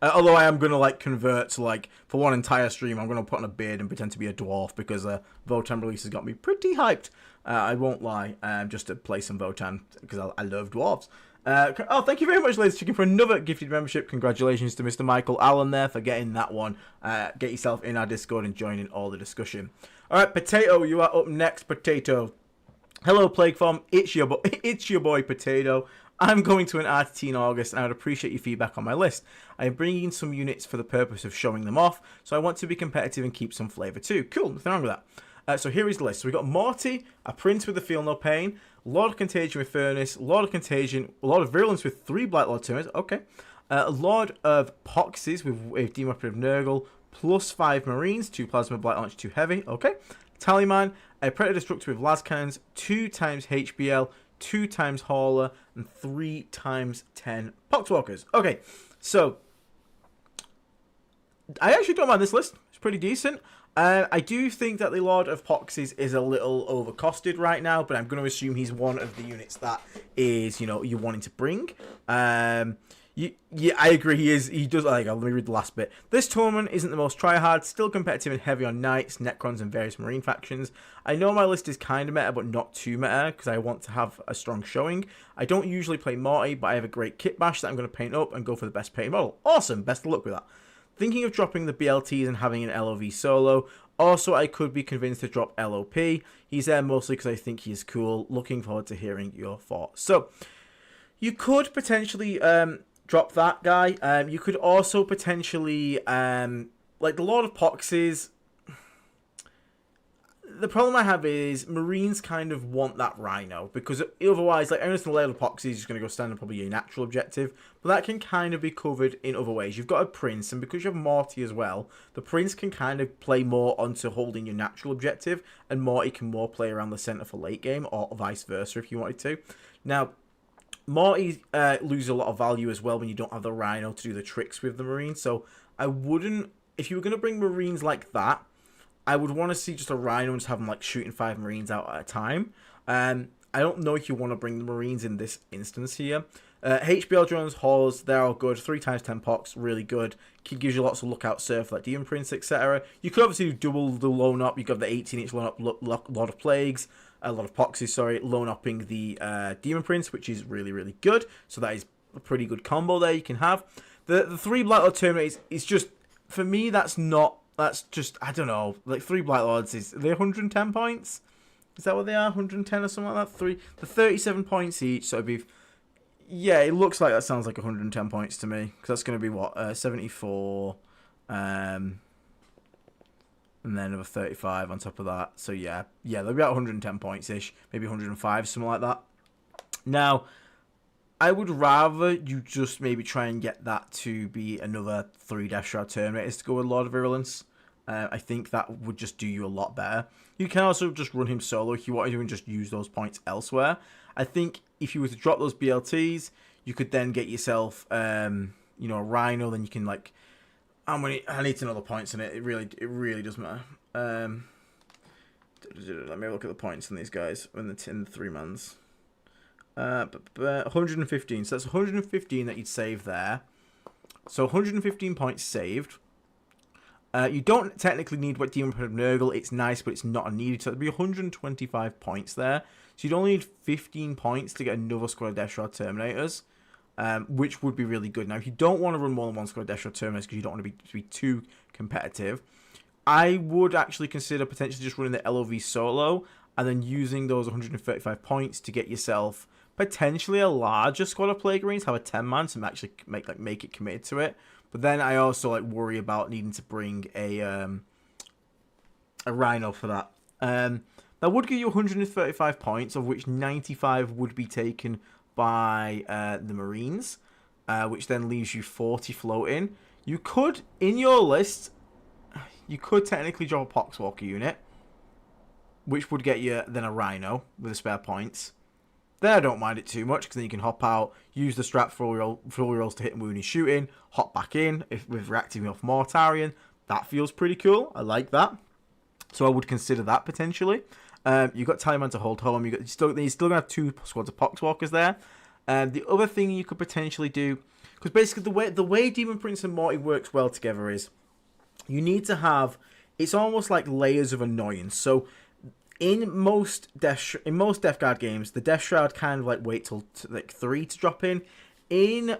Although I am going to like convert to like, for one entire stream, I'm going to put on a beard and pretend to be a dwarf because Votan release has got me pretty hyped. I won't lie, just to play some Votan because I love dwarves. Oh, thank you very much, ladies and gentlemen, for another gifted membership. Congratulations to Mr. Michael Allen there for getting that one. Get yourself in our Discord and joining all the discussion. All right, Potato, you are up next, Potato. Hello, Plague Farm. It's your boy, Potato. I'm going to an RTT in August, and I would appreciate your feedback on my list. I am bringing in some units for the purpose of showing them off, so I want to be competitive and keep some flavour too. Cool, nothing wrong with that. So here is the list. So we've got Morty, a Prince with the Feel No Pain, Lord of Contagion with Furnace, Lord of Contagion, Lord of Virulence with 3 Blight Lord Terminators, okay. Lord of Poxes with Demon Operative Nurgle, plus 5 Marines, 2 Plasma Blight Launch, 2 Heavy, okay. Tallyman, a Predator Destructor with Las Cannons, 2 times HBL, 2 times Hauler, and 3 times 10 Poxwalkers. Okay, so I actually don't mind this list. It's pretty decent. I do think that the Lord of Poxes is a little overcosted right now, but I'm going to assume he's one of the units that is, you know, you're wanting to bring. Yeah, I agree. He does. Like, let me read the last bit. This tournament isn't the most try-hard, still competitive and heavy on Knights, Necrons, and various Marine factions. I know my list is kind of meta, but not too meta, because I want to have a strong showing. I don't usually play Morty, but I have a great kit bash that I'm going to paint up and go for the best painted model. Awesome. Best of luck with that. Thinking of dropping the BLTs and having an LOV solo. Also, I could be convinced to drop LOP. He's there mostly because I think he is cool. Looking forward to hearing your thoughts. So, You could potentially drop that guy. You could also potentially like the Lord of Poxes. The problem I have is Marines kind of want that Rhino, because otherwise, like, Ernest and the Lord of Poxes is just going to go stand on probably your natural objective, but that can kind of be covered in other ways. You've got a Prince, and because you have Morty as well, the Prince can kind of play more onto holding your natural objective, and Morty can more play around the centre for late game, or vice versa if you wanted to. Now, Morty loses a lot of value as well when you don't have the Rhino to do the tricks with the Marines, so I wouldn't, if you were going to bring Marines like that, I would want to see just a Rhino and just have them like shooting 5 Marines out at a time. I don't know if you want to bring the Marines in this instance here. HBL drones, haulers, they're all good. 3x10 pox, really good. Gives you lots of lookout surf like Demon Prince, etc. You could obviously do double the loan up. You've got the 18-inch loan up, lot of plagues, a lot of poxes, sorry, loan upping the Demon Prince, which is really, really good. So that is a pretty good combo there you can have. The 3 Blight Lord Terminators is just, for me, that's just, I don't know, like 3 Blight Lords, are they 110 points? Is that what they are? 110 or something like that? The 37 points each, so it'd be, yeah, it looks like that sounds like 110 points to me, because that's going to be what, 74, and then another 35 on top of that, so yeah, they'll be about 110 points-ish, maybe 105, something like that. Now, I would rather you just maybe try and get that to be another 3 Death Shroud Terminators to go with Lord of Virulence. I think that would just do you a lot better. You can also just run him solo if you want to and just use those points elsewhere. I think if you were to drop those BLTs, you could then get yourself, you know, a Rhino. Then you can like, I need to know the points in it. It really does matter. Let me look at the points in these guys in the 3 mans. 115, so that's 115 that you'd save there. So 115 points saved. You don't technically need what Demon Prince of Nurgle. It's nice, but it's not needed. So it'd be 125 points there. So you'd only need 15 points to get another squad of Death Shroud Terminators, which would be really good. Now, if you don't want to run more than 1 squad of Death Shroud Terminators because you don't want to be too competitive, I would actually consider potentially just running the LOV solo and then using those 135 points to get yourself potentially a larger squad of Plague Marines, have a 10-man to actually make it committed to it. But then I also worry about needing to bring a Rhino for that. That would give you 135 points, of which 95 would be taken by the Marines, which then leaves you 40 floating. You could, in your list, you could technically drop a Poxwalker unit, which would get you then a Rhino with the spare points. There, I don't mind it too much, because then you can hop out, use the strap for all your rolls to hit and wound and shooting, hop back in with reacting off Mortarion. That feels pretty cool. I like that. So I would consider that potentially. You've got Taliban to hold home. You're still going to have 2 squads of Poxwalkers there. The other thing you could potentially do, because basically the way Demon Prince and Morty works well together is you need to have, it's almost like layers of annoyance. So in most Death Guard games, the Death Shroud kind of wait till 3 to drop in. In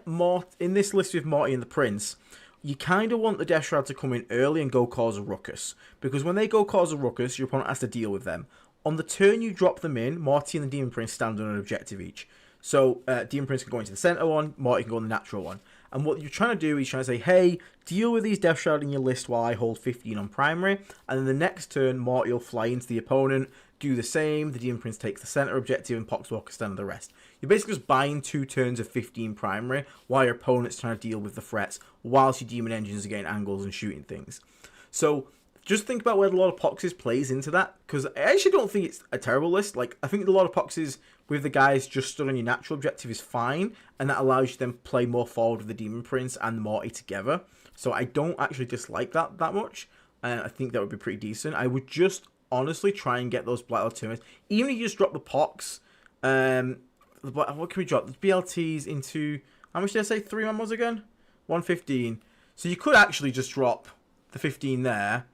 this list with Morty and the Prince, you kind of want the Death Shroud to come in early and go cause a ruckus, because when they go cause a ruckus, your opponent has to deal with them. On the turn you drop them in, Morty and the Demon Prince stand on an objective each. So Demon Prince can go into the center one, Morty can go in the natural one. And what you're trying to do is trying to say, hey, deal with these Death Shroud in your list while I hold 15 on primary. And then the next turn, Morty will fly into the opponent, do the same. The Demon Prince takes the center objective and Poxwalker stand on the rest. You're basically just buying 2 turns of 15 primary while your opponent's trying to deal with the threats, whilst your Demon Engines are getting angles and shooting things. So just think about where the Lord of Poxes plays into that, because I actually don't think it's a terrible list. I think the Lord of Poxes with the guys just stood on your natural objective is fine, and that allows you to then play more forward with the Demon Prince and the Morty together. So I don't actually dislike that much, and I think that would be pretty decent. I would just honestly try and get those Blight Lord Terminators. Even if you just drop the Pox, what can we drop? The BLTs into, how much did I say 3 memos again? 115. So you could actually just drop the 15 there,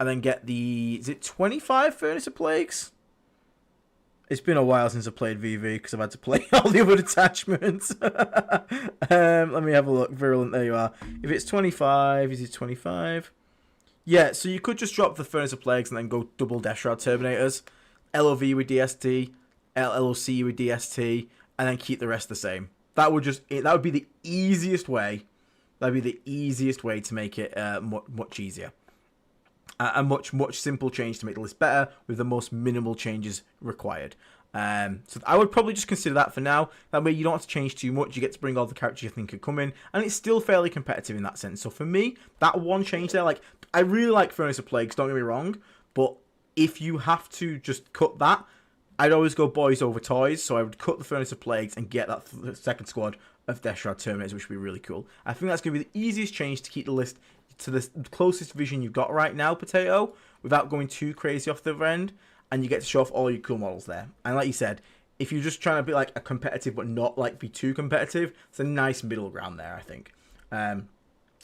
and then get the, is it 25 Furnace of Plagues? It's been a while since I played VV, because I've had to play all the other detachments. Let me have a look. Virulent, there you are. If it's 25, is it 25? Yeah, so you could just drop the Furnace of Plagues and then go double Death Shroud Terminators, LOV with DST, LOC with DST, and then keep the rest the same. That would be the easiest way. That'd be the easiest way to make it much easier. A much simple change to make the list better with the most minimal changes required. So I would probably just consider that for now. That way you don't have to change too much. You get to bring all the characters you think could come in, and it's still fairly competitive in that sense. So for me, that one change there, like, I really like Furnace of Plagues, don't get me wrong, but if you have to just cut that, I'd always go boys over toys. So I would cut the Furnace of Plagues and get that second squad of Death Shroud Terminators, which would be really cool. I think that's going to be the easiest change to keep the list to the closest vision you've got right now, Potato, without going too crazy off the other end, and you get to show off all your cool models there. And like you said, if you're just trying to be like a competitive but not like be too competitive, it's a nice middle ground there, I think.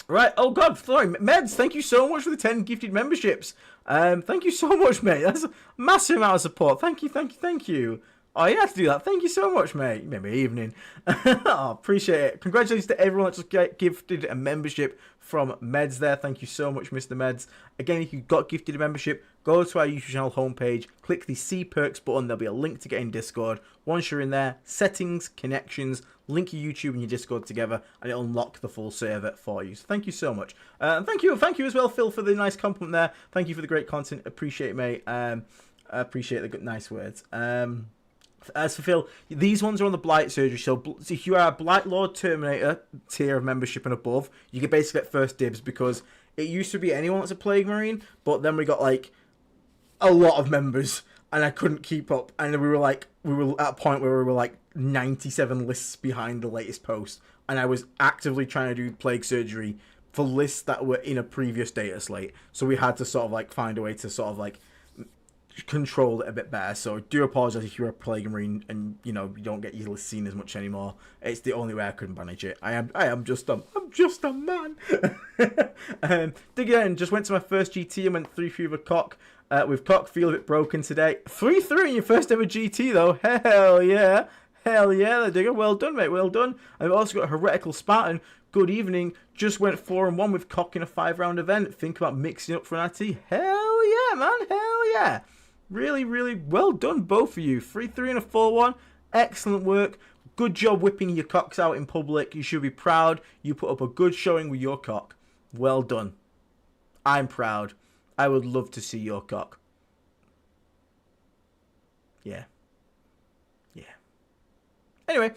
Right, oh god, sorry, Meds, thank you so much for the 10 gifted memberships. Thank you so much, mate. That's a massive amount of support. Thank you. Oh, you have to do that. Thank you so much, mate. Maybe evening. Oh, appreciate it. Congratulations to everyone that just gifted a membership from Meds there. Thank you so much, Mr. Meds. Again, if you got gifted a membership, go to our YouTube channel homepage, click the See Perks button. There'll be a link to get in Discord. Once you're in there, settings, connections, link your YouTube and your Discord together, and it'll unlock the full server for you. So thank you so much. Thank you as well, Phil, for the nice compliment there. Thank you for the great content. Appreciate it, mate. I appreciate the good, nice words. As for Phil, these ones are on the Blight Surgery. So if you are a Blight Lord Terminator tier of membership and above, you can basically get first dibs, because it used to be anyone that's a Plague Marine, but then we got like a lot of members, and I couldn't keep up. And we were at a point where we were like 97 lists behind the latest post, and I was actively trying to do Plague Surgery for lists that were in a previous data slate. So we had to sort of like find a way to sort of like control it a bit better. So I do apologize if you're a Plague Marine and you don't get your list seen as much anymore. It's the only way I could manage it. I'm just a man. Dig in, just went to my first GT and went 3-3 with Cock. With Cock, feel a bit broken today. 3-3 in your first ever GT though. Hell yeah, Digger. Well done, mate. Well done. I've also got Heretical Spartan. Good evening. Just went 4-1 with Cock in a 5-round event. Think about mixing up for an RT. Hell yeah, man. Hell yeah. Really, really well done, both of you. 3-3 and a 4-1. Excellent work. Good job whipping your cocks out in public. You should be proud. You put up a good showing with your cock. Well done. I'm proud. I would love to see your cock. Yeah. Anyway.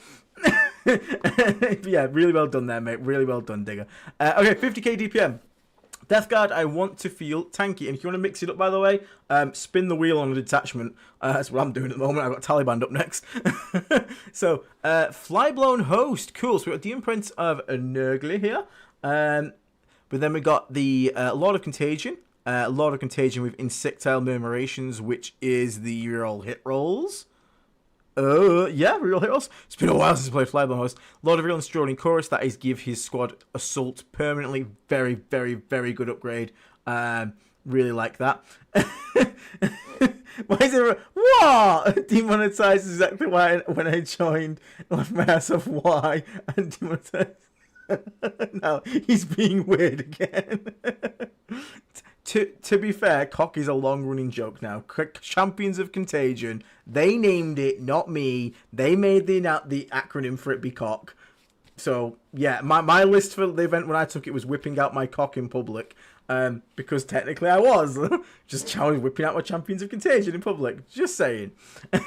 Yeah, really well done there, mate. Really well done, Digger. Okay, 50k DPM. Death Guard, I want to feel tanky. And if you want to mix it up, by the way, spin the wheel on a detachment. That's what I'm doing at the moment. I've got Taliban up next. So, Flyblown Host. Cool. So we've got the imprint of a Nurgly here. But then we got the Lord of Contagion. Lord of Contagion with Insectile Murmurations, which is the reroll hit rolls. Yeah, reroll hit rolls. It's been a while since I played Flyblown Host. Lord of Real and Strolling Chorus, that is give his squad assault permanently. Very, very, very good upgrade. Really like that. Why is there what? Demonetized is exactly why when I joined, left my ass off why and demonetized. No, he's being weird again. To be fair, Cock is a long-running joke now. Champions of Contagion, they named it, not me. They made the acronym for it be Cock. So, yeah, my list for the event when I took it was whipping out my cock in public. Because technically I was. Just whipping out my Champions of Contagion in public. Just saying. So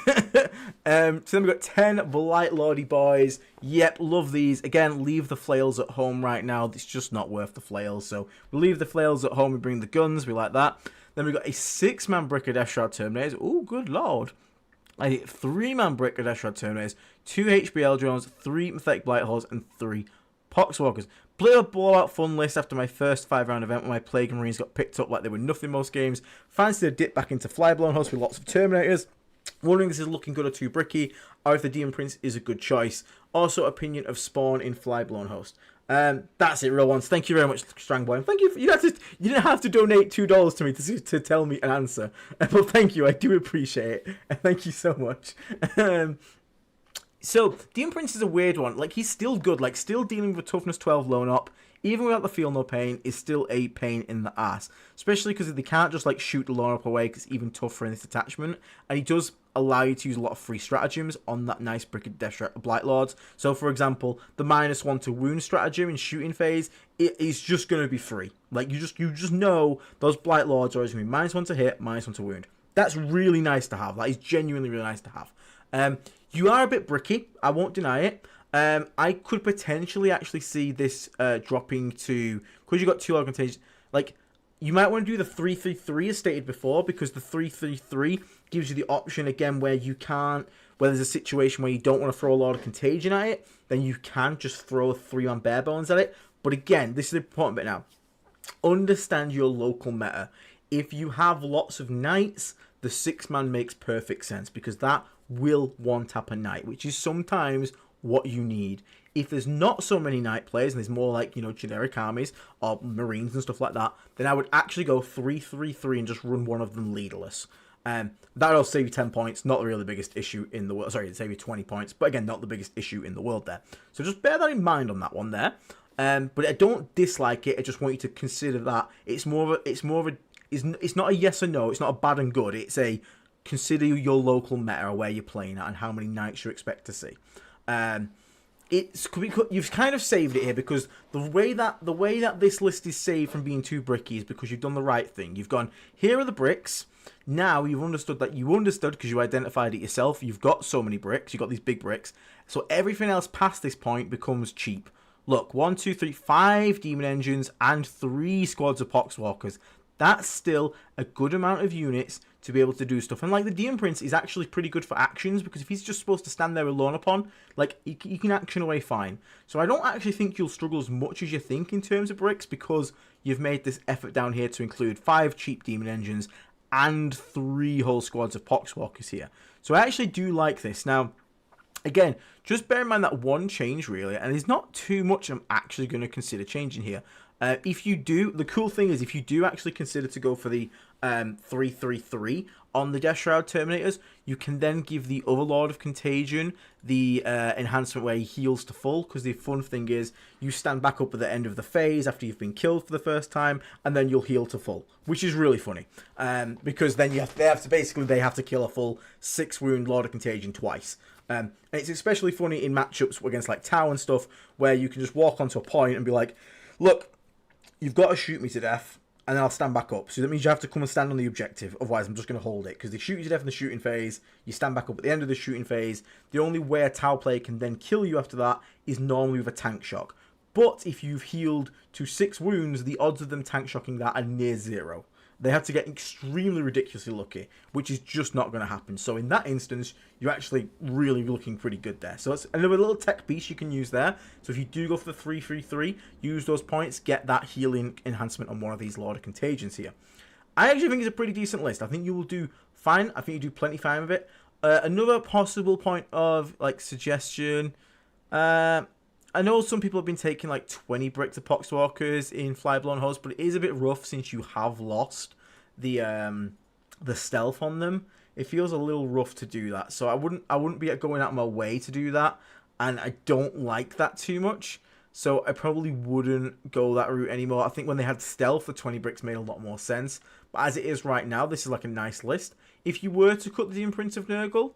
then we've got 10 Blight Lordy boys. Yep, love these. Again, leave the flails at home right now. It's just not worth the flails. So we leave the flails at home. We bring the guns. We like that. Then we've got a 6-man brick of Death Shroud Terminators. Oh, good lord. A 3-man brick of Death Shroud Terminators. 2 HBL drones. 3 Pathetic Blight Holes. And 3 Poxwalkers. Bit of a blowout fun list after my first 5-round event when my Plague Marines got picked up like they were nothing most games. Fancy a dip back into Flyblown Host with lots of Terminators. Wondering if this is looking good or too bricky, or if the Demon Prince is a good choice. Also, opinion of Spawn in Flyblown Host. That's it, real ones. Thank you very much, Strangboy. Thank you. You didn't have to donate $2 to me to tell me an answer, but thank you. I do appreciate it. Thank you so much. So, Demon Prince is a weird one. Like, he's still good. Like, still dealing with Toughness 12 Lone Op. even without the feel no pain, is still a pain in the ass. Especially because they can't just like shoot the Lorna up away, because it's even tougher in this attachment. And he does allow you to use a lot of free stratagems on that nice brick of Death Blight Lords. So for example, the -1 to wound stratagem in shooting phase, it is just going to be free. Like you just know those Blight Lords are always going to be -1 to hit, -1 to wound. That's really nice to have. That is genuinely really nice to have. You are a bit bricky, I won't deny it. I could potentially actually see this dropping to, because you got 2 Lord Contagion, like, you might want to do the 3-3-3 as stated before, because the 3-3-3 gives you the option again where you can't, where there's a situation where you don't want to throw a Lord of Contagion at it, then you can just throw a 3-man bare bones at it. But again, this is the important bit now. Understand your local meta. If you have lots of knights, the 6-man makes perfect sense, because that will one-tap a knight, which is sometimes what you need. If there's not so many knight players and there's more like, you know, generic armies or marines and stuff like that, then I would actually go 3-3-3 and just run one of them leaderless. That'll save you 10 points, not really the biggest issue in the world. Sorry, it'll save you 20 points, but again, not the biggest issue in the world there. So just bear that in mind on that one there. But I don't dislike it. I just want you to consider that it's not a yes or no. It's not a bad and good. It's a consider your local meta, where you're playing at, and how many knights you expect to see. You've kind of saved it here, because the way that this list is saved from being too bricky is because you've done the right thing. You've gone, here are the bricks. Now you've understood because you identified it yourself. You've got so many bricks. You've got these big bricks. So everything else past this point becomes cheap. Look, 1, 2, 3, 5 demon engines and 3 squads of poxwalkers. That's still a good amount of units to be able to do stuff. And like the Demon Prince is actually pretty good for actions, because if he's just supposed to stand there alone upon, like you can action away fine. So I don't actually think you'll struggle as much as you think in terms of bricks, because you've made this effort down here to include 5 cheap demon engines and 3 whole squads of poxwalkers here. So I actually do like this. Now, again, just bear in mind that one change really, and there's not too much I'm actually going to consider changing here. If you do, the cool thing is if you do actually consider to go for the 3-3-3 on the Death Shroud Terminators, you can then give the other Lord of Contagion the enhancement where he heals to full, because the fun thing is you stand back up at the end of the phase after you've been killed for the first time, and then you'll heal to full, which is really funny, because then they have to kill a full 6 wound Lord of Contagion twice. And it's especially funny in matchups against like Tau and stuff, where you can just walk onto a point and be like, look, you've got to shoot me to death, and then I'll stand back up. So that means you have to come and stand on the objective. Otherwise, I'm just going to hold it. Because they shoot you to death in the shooting phase. You stand back up at the end of the shooting phase. The only way a Tau player can then kill you after that is normally with a tank shock. But if you've healed to 6 wounds, the odds of them tank shocking that are near 0. They have to get extremely ridiculously lucky, which is just not going to happen. So in that instance, you're actually really looking pretty good there. So it's another little tech piece you can use there. So if you do go for the 3-3-3, use those points, get that healing enhancement on one of these Lord of Contagions here. I actually think it's a pretty decent list. I think you will do fine. I think you do plenty fine with it. Another possible point of like suggestion, I know some people have been taking like 20 bricks of Poxwalkers in Flyblown Host, but it is a bit rough since you have lost the stealth on them. It feels a little rough to do that, so I wouldn't be going out of my way to do that, and I don't like that too much. So I probably wouldn't go that route anymore. I think when they had stealth, the 20 bricks made a lot more sense. But as it is right now, this is like a nice list. If you were to cut the Demon Prince of Nurgle,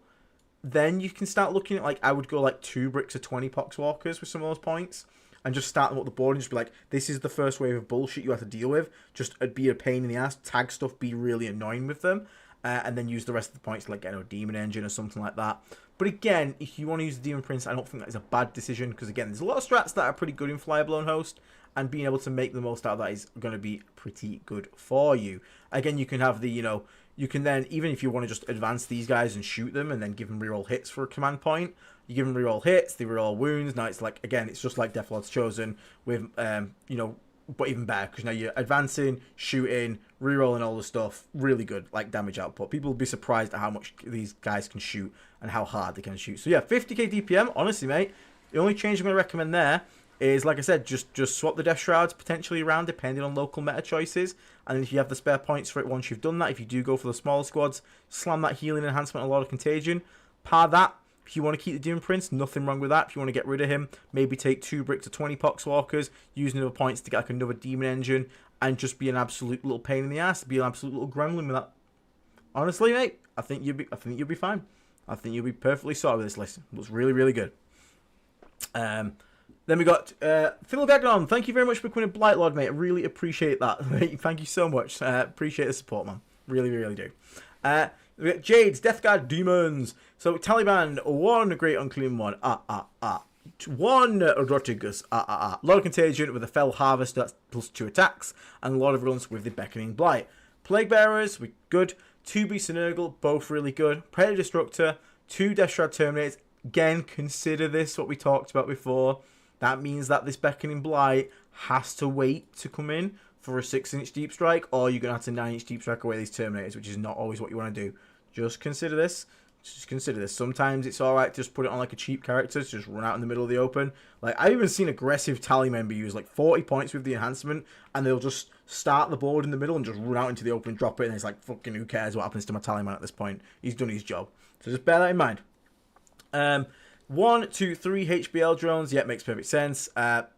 then you can start looking at, like, I would go like 2 bricks of 20 Poxwalkers with some of those points, and just start them up the board and just be like, this is the first wave of bullshit you have to deal with. Just be a pain in the ass, tag stuff, be really annoying with them, and then use the rest of the points to, like, get a Demon Engine or something like that. But again, if you want to use the Demon Prince, I don't think that is a bad decision, because again, there's a lot of strats that are pretty good in Flyblown Host, and being able to make the most out of that is going to be pretty good for you. Again, you can have the, you can then, even if you want to just advance these guys and shoot them and then give them reroll hits for a command point, you give them reroll hits, they reroll wounds. Now it's like, again, it's just like Death Lord's Chosen with, but even better, because now you're advancing, shooting, rerolling all the stuff. Really good, like, damage output. People will be surprised at how much these guys can shoot and how hard they can shoot. So yeah, 50k DPM, honestly, mate. The only change I'm going to recommend there is, like I said, just swap the Death Shrouds potentially around depending on local meta choices. And if you have the spare points for it once you've done that, if you do go for the smaller squads, slam that healing enhancement a lot of contagion. Par that If you want to keep the Demon Prince, nothing wrong with that. If you want to get rid of him, maybe take 2 bricks to 20 Poxwalkers, use another points to get like another Demon Engine, and just be an absolute little pain in the ass, be an absolute little gremlin with that. Honestly, mate, I think you'll be fine. I think you'll be perfectly sorted with this list. It looks really, really good. Then we got Phil Gagnon. Thank you very much for becoming a Blight Lord, mate. I really appreciate that. Thank you so much. Appreciate the support, man. Really, really do. We got Jade's Death Guard Demons. So Taliban, 1 Great Unclean One. 1 Rotigus. Lord of Contagion with a Fell Harvest, that's +2 attacks. And Lord of Runs with the Beckoning Blight. Plague Bearers, we good. 2 Beast and Nurgle, both really good. Predator Destructor, 2 Death Shroud Terminators. Again, consider this, what we talked about before. That means that this Beckoning Blight has to wait to come in for a 6-inch Deep Strike, or you're going to have to 9-inch Deep Strike away these Terminators, which is not always what you want to do. Just consider this. Just consider this. Sometimes it's alright to just put it on like a cheap character, to just run out in the middle of the open. Like, I've even seen aggressive Tally member use like 40 points with the enhancement, and they'll just start the board in the middle and just run out into the open and drop it, and it's like, fucking who cares what happens to my Tally man at this point. He's done his job. So just bear that in mind. 1, 2, 3 HBL drones. Yeah, makes perfect sense.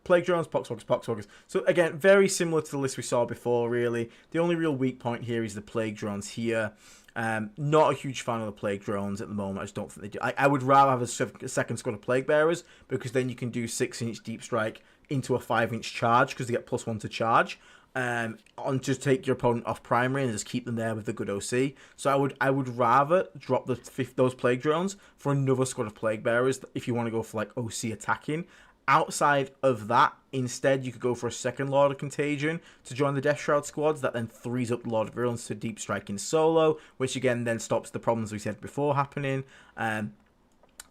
Plague drones, Poxwalkers. So again, very similar to the list we saw before, really. The only real weak point here is the Plague drones here. Not a huge fan of the Plague drones at the moment. I just don't think they do. I would rather have a second squad of Plague Bearers, because then you can do 6-inch Deep Strike into a 5-inch charge, because they get +1 to charge. On just take your opponent off primary and just keep them there with the good OC. So I would rather drop those Plague drones for another squad of Plague Bearers if you want to go for like OC attacking. Outside of that, instead you could go for a second Lord of Contagion to join the Death Shroud squads. That then frees up Lord of Virulence to Deep Strike in solo, which again then stops the problems we said before happening. The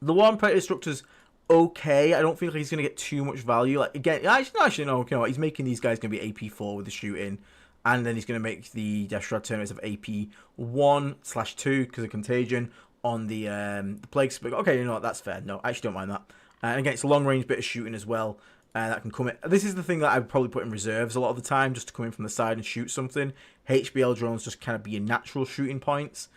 one Predator Destructor's okay. I don't feel like he's going to get too much value. Like, again, actually, no, you know what? He's making these guys going to be AP4 with the shooting, and then he's going to make the Death Shroud Terminators of AP1/2 because of Contagion on the Plague Spike. Okay, you know what? That's fair. No, I actually don't mind that. And again, it's a long-range bit of shooting as well. That can come in. This is the thing that I would probably put in reserves a lot of the time, just to come in from the side and shoot something. HBL drones just kind of be your natural shooting points.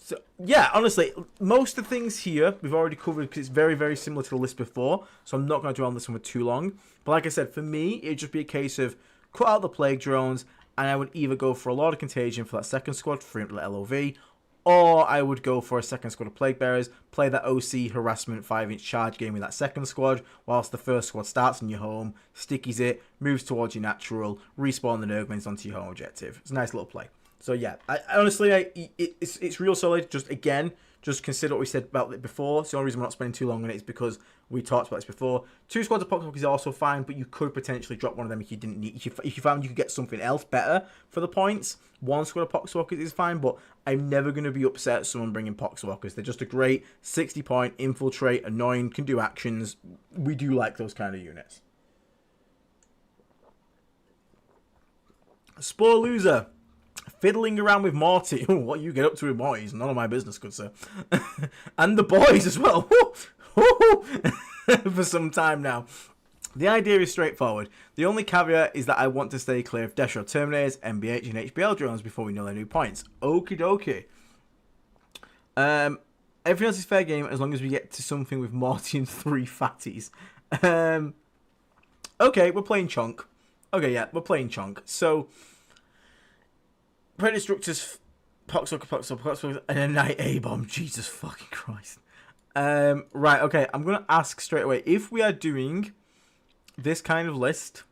So, yeah, honestly, most of the things here we've already covered because it's very, very similar to the list before. So I'm not going to dwell on this one for too long. But like I said, for me, it'd just be a case of cut out the Plague drones, and I would either go for a Lord of Contagion for that second squad, free up the LOV, or I would go for a second squad of Plague Bearers, play that OC harassment 5-inch charge game with that second squad, whilst the first squad starts in your home, stickies it, moves towards your natural, respawn the Nurglings onto your home objective. It's a nice little play. So yeah, I honestly, it's real solid. Just consider what we said about it before. So the only reason we're not spending too long on it is because we talked about this before. 2 squads of Poxwalkers is also fine, but you could potentially drop one of them if you didn't need. If you found you could get something else better for the points. 1 squad of Poxwalkers is fine, but I'm never going to be upset at someone bringing Poxwalkers. They're just a great 60-point infiltrate, annoying, can do actions. We do like those kind of units. Spore Loser. Fiddling around with Morty. What you get up to with Morty is none of my business, good sir. And the boys as well. For some time now. The idea is straightforward. The only caveat is that I want to stay clear of Death Shroud Terminators, MBH, and HBL drones before we know their new points. Okie dokie. Everything else is fair game as long as we get to something with Morty and 3 fatties. Okay, we're playing Chunk. Okay, yeah, we're playing Chunk. So Predator Destructors, Poxwalker, and a Night A-Bomb. Jesus fucking Christ. Right, okay, I'm going to ask straight away. If we are doing this kind of list,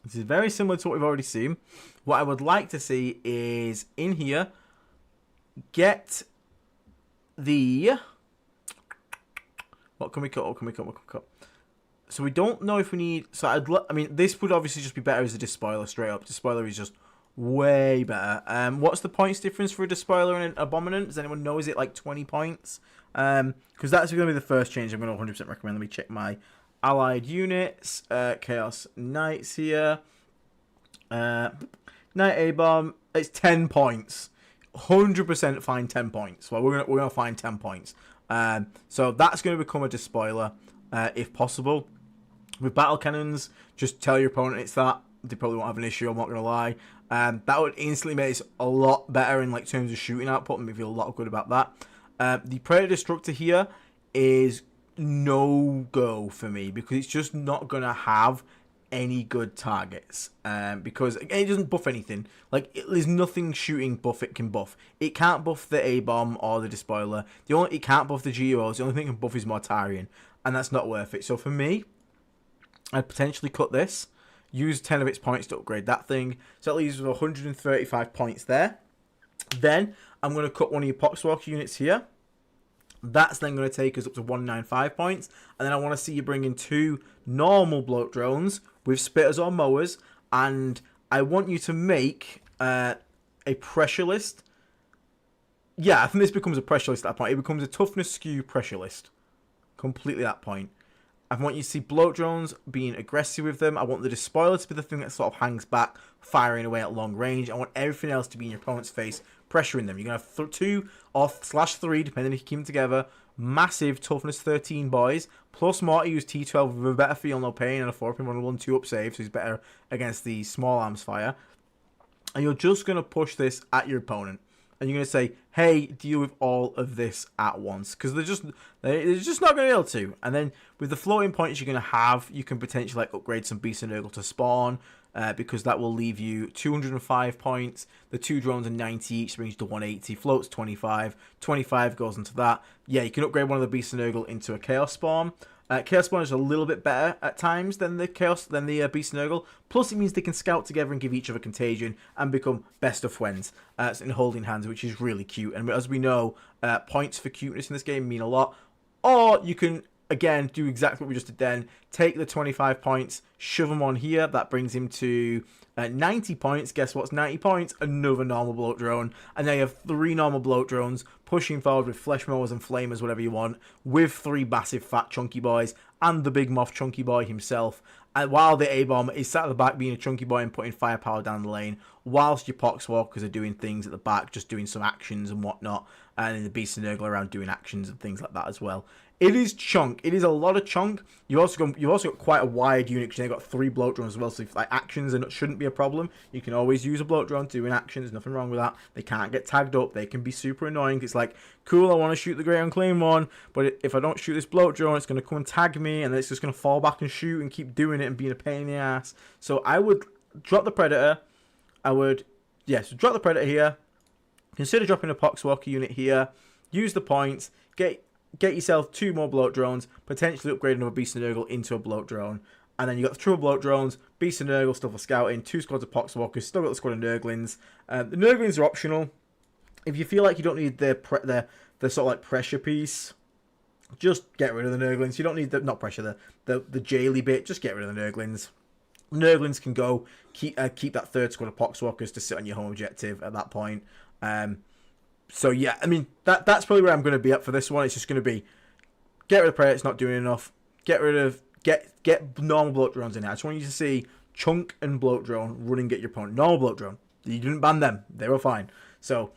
this is very similar to what we've already seen. What I would like to see is, in here, get the... What can we cut? So we don't know if we need... So I mean, this would obviously just be better as a Despoiler, straight up. Despoiler is just way better. What's the points difference for a Despoiler and an Abominant? Does anyone know? Is it like 20 points? Because that's going to be the first change I'm going to 100% recommend. Let me check my allied units. Chaos Knights here. Night A-Bomb. It's 10 points. 100% find 10 points. Well, we're gonna find 10 points. So that's going to become a Despoiler, if possible. With battle cannons, just tell your opponent it's that. They probably won't have an issue, I'm not going to lie. That would instantly make this a lot better in like terms of shooting output and me feel a lot good about that. The Predator Destructor here, is no go for me because it's just not going to have any good targets because it doesn't buff anything. Like, there's nothing shooting buff it can buff. It can't buff the A-bomb or the despoiler. It can't buff the GUOs. The only thing it can buff is Mortarion, and that's not worth it. So for me, I'd potentially cut this, use 10 of its points to upgrade that thing. So that leaves 135 points there. Then I'm going to cut one of your Poxwalker units here. That's then going to take us up to 195 points. And then I want to see you bring in 2 normal bloat drones with spitters or mowers. And I want you to make a pressure list. Yeah, I think this becomes a pressure list at that point. It becomes a toughness skew pressure list. Completely at that point. I want you to see bloat drones being aggressive with them. I want the despoiler to be the thing that sort of hangs back, firing away at long range. I want everything else to be in your opponent's face, pressuring them. You're going to have 2 or /3, depending if you keep them together. Massive toughness 13 boys. Plus Morty, who's T12 with a better feel, no pain, and a 4-pin 1/1/2 up save, so he's better against the small arms fire. And you're just going to push this at your opponent. And you're going to say, hey, deal with all of this at once. Because they're just not going to be able to. And then with the floating points you're going to have, you can potentially like upgrade some Beast and Nurgle to spawn. Because that will leave you 205 points. The 2 drones are 90 each, brings you to 180. Floats 25. 25 goes into that. Yeah, you can upgrade one of the Beast and Nurgle into a Chaos Spawn. Chaos Spawn is a little bit better at times than the Beast and Nurgle. Plus, it means they can scout together and give each other contagion and become best of friends in holding hands, which is really cute. And as we know, points for cuteness in this game mean a lot. Or you can, again, do exactly what we just did then. Take the 25 points, shove them on here. That brings him to 90 points. Guess what's 90 points? Another normal bloat drone. And now you have 3 normal bloat drones pushing forward with flesh mowers and flamers, whatever you want, with 3 massive fat chunky boys and the big moth chunky boy himself. And while the A-bomb is sat at the back being a chunky boy and putting firepower down the lane, whilst your Poxwalkers are doing things at the back, just doing some actions and whatnot, and then the Beast and Nurgle around doing actions and things like that as well. It is chunk. It is a lot of chunk. You've also got quite a wide unit because you've got 3 bloat drones as well. So if like actions shouldn't be a problem, you can always use a bloat drone to do an action. There's nothing wrong with that. They can't get tagged up. They can be super annoying. It's like, cool, I want to shoot the Great Unclaimed one, but if I don't shoot this bloat drone, it's going to come and tag me, and then it's just going to fall back and shoot and keep doing it and being a pain in the ass. So I would drop the Predator. So drop the Predator here. Consider dropping a Poxwalker unit here. Use the points. Get yourself 2 more bloat drones. Potentially upgrade another Beast and Nurgle into a bloat drone. And then you got the triple bloat drones, Beast and Nurgle stuff for scouting, 2 squads of Poxwalkers, still got the squad of Nurglings. The Nurglings are optional. If you feel like you don't need the sort of like pressure piece, just get rid of the Nurglings. You don't need not pressure, the jaily bit. Just get rid of the Nurglings. Nurglings can go keep that 3rd squad of Poxwalkers to sit on your home objective at that point. So yeah, I mean that's probably where I'm going to be at for this one. It's just going to be get rid of Predator. It's not doing enough. Get normal bloat drones in there. I just want you to see chunk and bloat drone running at your opponent. Normal bloat drone. You didn't ban them. They were fine. So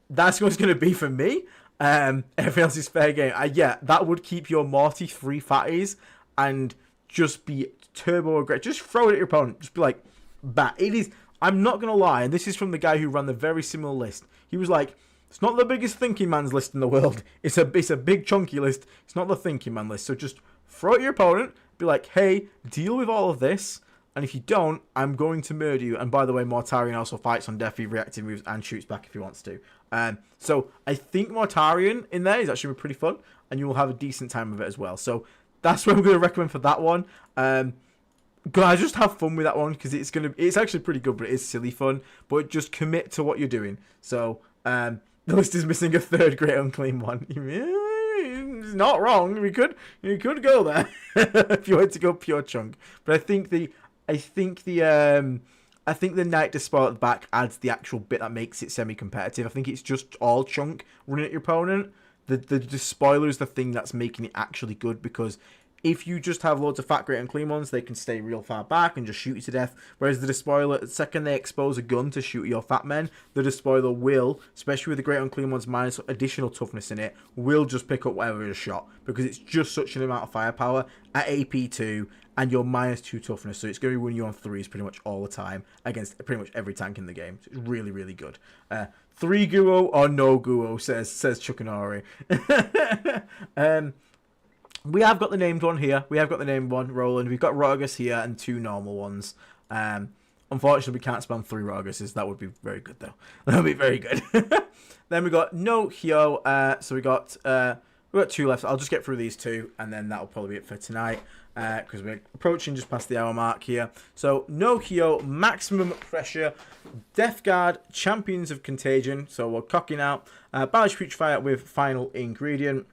that's what's going to be for me. Everything else is fair game. Yeah, that would keep your Morty 3 fatties and just be turbo aggressive. Just throw it at your opponent. Just be like, bat. It is. I'm not going to lie, and this is from the guy who ran the very similar list. He was like, it's not the biggest thinking man's list in the world. It's a big chunky list. It's not the thinking man list. So just throw it at your opponent. Be like, hey, deal with all of this. And if you don't, I'm going to murder you. And by the way, Mortarion also fights on Death reactive moves and shoots back if he wants to. So I think Mortarion in there is actually pretty fun. And you will have a decent time with it as well. So that's what I'm going to recommend for that one. Guys, just have fun with that one because it's actually pretty good, but it is silly fun. But just commit to what you're doing. So the list is missing a 3rd Great Unclaimed one. It's not wrong. You could go there if you wanted to go pure chunk. But I think the Knight Despoiler at the back adds the actual bit that makes it semi-competitive. I think it's just all chunk running at your opponent. The Despoiler is the thing that's making it actually good because if you just have loads of fat Great Unclean ones, they can stay real far back and just shoot you to death. Whereas the Despoiler, the second they expose a gun to shoot your fat men, the Despoiler will, especially with the Great Unclean ones minus additional toughness in it, will just pick up whatever is shot. Because it's just such an amount of firepower at AP2 and you're -2 toughness. So it's going to be winning you on 3s pretty much all the time against pretty much every tank in the game. So it's really, really good. 3 Guo or no Guo, says Chukanori. We have got the named one here. We have got the named one, Roland. We've got Rogus here and 2 normal ones. Unfortunately, we can't spam 3 Roguses. That would be very good, though. That would be very good. Then we got no Hyo. So we got 2 left. I'll just get through these 2, and then that'll probably be it for tonight. Because we're approaching just past the hour mark here. So no Hyo, maximum pressure, Death Guard, Champions of Contagion. So we're cocking out. Balance Putrefire with final ingredient.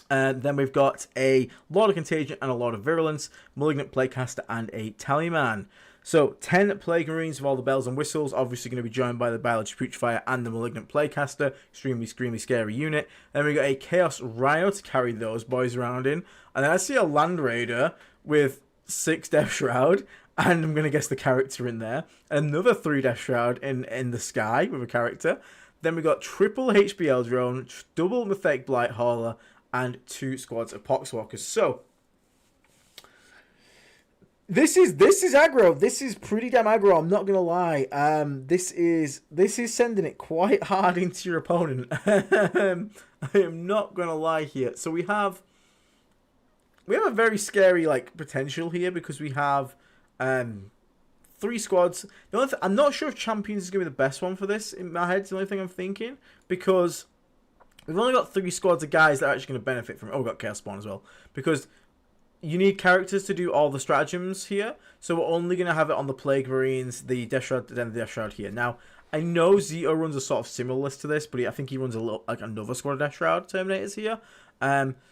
Then we've got a Lord of Contagion and a Lord of Virulence, Malignant Plaguecaster, and a Tallyman. So 10 Plague Marines with all the bells and whistles, obviously going to be joined by the Biology Putrefire and the Malignant Plaguecaster, extremely scary unit. Then we got a Chaos Rhino to carry those boys around in. And then I see a Land Raider with 6 Death Shroud, and I'm going to guess the character in there. Another 3 Death Shroud in the sky with a character. Then we got triple HBL Drone, double Mythic Blight Hauler, and 2 squads of Poxwalkers. So this is aggro. This is pretty damn aggro. I'm not gonna lie. This is sending it quite hard into your opponent. I am not gonna lie here. So we have a very scary potential here because we have 3 squads. The only I'm not sure if Champions is gonna be the best one for this. In my head, it's the only thing I'm thinking because we've only got 3 squads of guys that are actually going to benefit from it. Oh, we've got Chaos Spawn as well. Because you need characters to do all the stratagems here. So we're only going to have it on the Plague Marines, the Death Shroud, then the Death Shroud here. Now, I know Zito runs a sort of similar list to this, but I think he runs a little another squad of Death Shroud Terminators here.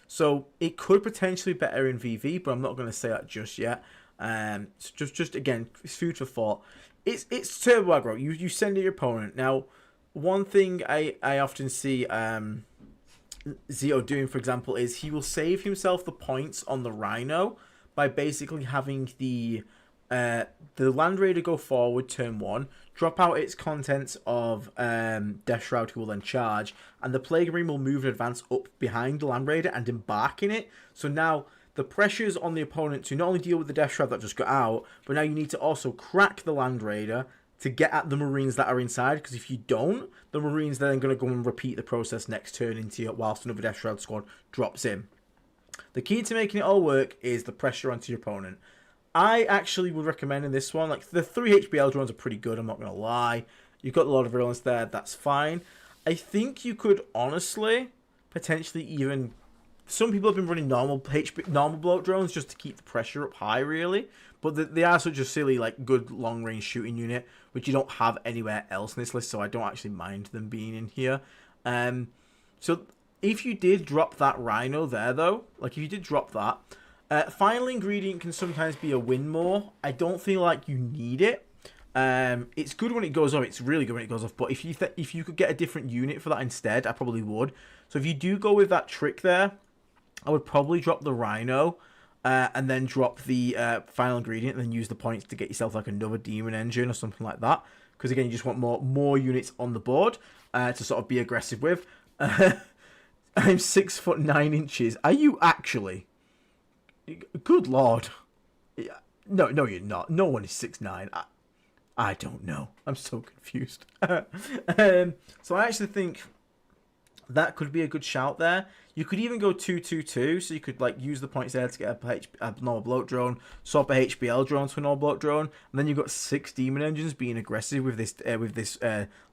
So it could potentially be better in VV, but I'm not going to say that just yet. So just again, it's food for thought. It's turbo aggro. You send it your opponent. Now, one thing I often see Zito doing, for example, is he will save himself the points on the Rhino by basically having the Land Raider go forward turn 1, drop out its contents of Death Shroud, who will then charge, and the Plague Marine will move in advance up behind the Land Raider and embark in it. So now the pressure's on the opponent to not only deal with the Death Shroud that just got out, but now you need to also crack the Land Raider to get at the Marines that are inside, because if you don't, the Marines then are going to go and repeat the process next turn into you whilst another Death Shroud squad drops in. The key to making it all work is the pressure onto your opponent. I actually would recommend in this one, the 3 HBL drones are pretty good, I'm not going to lie. You've got a lot of virulence there, that's fine. I think you could honestly, potentially even... Some people have been running normal bloat drones just to keep the pressure up high, really. But they are such a silly, good long-range shooting unit, which you don't have anywhere else in this list, so I don't actually mind them being in here. So if you did drop that Rhino there, though, if you did drop that, final ingredient can sometimes be a win more. I don't feel like you need it. It's good when it goes off. It's really good when it goes off. But if you could get a different unit for that instead, I probably would. So if you do go with that trick there, I would probably drop the Rhino and then drop the final ingredient and then use the points to get yourself another Demon Engine or something like that. Because again, you just want more units on the board to sort of be aggressive with. I'm 6'9". Are you actually? Good lord. No, you're not. No one is 6'9". I don't know. I'm so confused. So I actually think that could be a good shout there. You could even go 2-2-2, so you could use the points there to get a normal bloat drone, swap a HBL drone to a normal bloat drone, and then you've got 6 Demon Engines being aggressive with this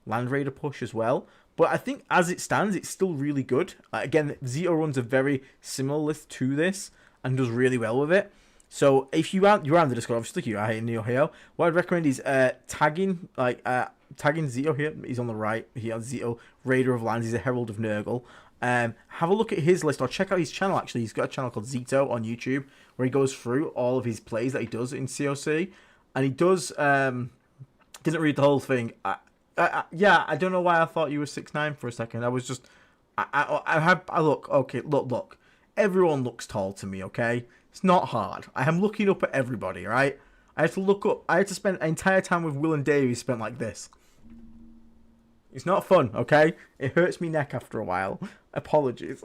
Land Raider push as well. But I think as it stands, it's still really good. Again, Zito runs a very similar list to this and does really well with it. So if you're on the Discord, obviously you are in Neo Heo, what I'd recommend is tagging Zito here. He's on the right. He has Zito, Raider of Lands. He's a Herald of Nurgle. Have a look at his list or check out his channel. Actually, he's got a channel called Zito on YouTube where he goes through all of his plays that he does in COC, and he does didn't read the whole thing. Yeah, I don't know why I thought you were 6'9" for a second. I was just I look okay. Look. Everyone looks tall to me. Okay, it's not hard. I am looking up at everybody. Right. I had to look up. I had to spend an entire time with Will and Davey spent like this. It's not fun, okay? It hurts me neck after a while. Apologies.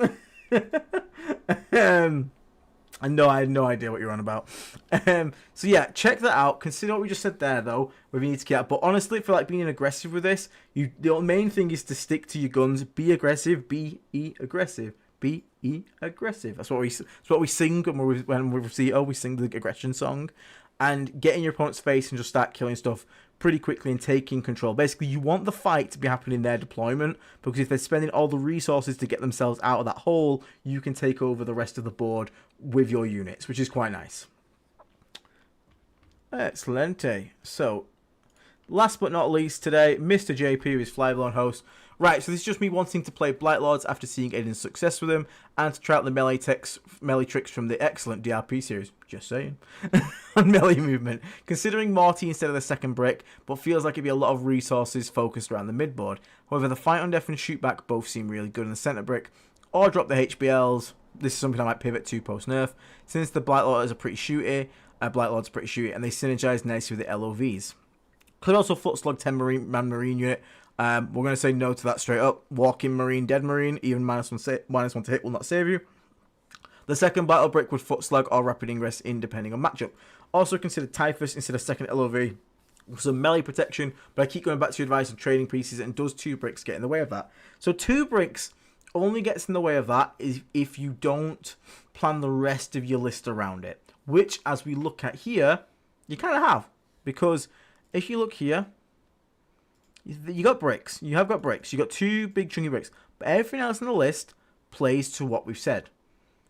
I know I had no idea what you're on about. So yeah, check that out. Consider what we just said there, though, where you need to get out. But honestly, for being aggressive with this, the main thing is to stick to your guns. Be aggressive. Be aggressive. Be Be aggressive. That's what we sing when we see. Oh, we sing the aggression song, and get in your opponent's face and just start killing stuff pretty quickly and taking control. Basically, you want the fight to be happening in their deployment, because if they're spending all the resources to get themselves out of that hole, you can take over the rest of the board with your units, which is quite nice. Excelente. So, last but not least today, Mr. JP with Flyblown host. Right, so this is just me wanting to play Blight Lords after seeing Aiden's success with him, and to try out the melee tricks from the excellent DRP series, just saying, on melee movement, considering Morty instead of the second brick, but feels like it'd be a lot of resources focused around the midboard. However, the Fight on Death and Shoot Back both seem really good in the centre brick, or drop the HBLs. This is something I might pivot to post-nerf, since the Blight Lord is a pretty shooty, and they synergize nicely with the LOVs. Could also foot slug 10 man marine unit. We're going to say no to that straight up. Walking marine, dead marine, even -1 to hit will not save you. The second battle brick would foot slug or rapid ingress in depending on matchup. Also consider Typhus instead of second LOV. Some melee protection, but I keep going back to your advice on trading pieces, and does 2 bricks get in the way of that? So 2 bricks only gets in the way of that if you don't plan the rest of your list around it. Which, as we look at here, you kind of have. Because if you look here, you got bricks. You have got bricks. You got 2 big chunky bricks. But everything else on the list plays to what we've said.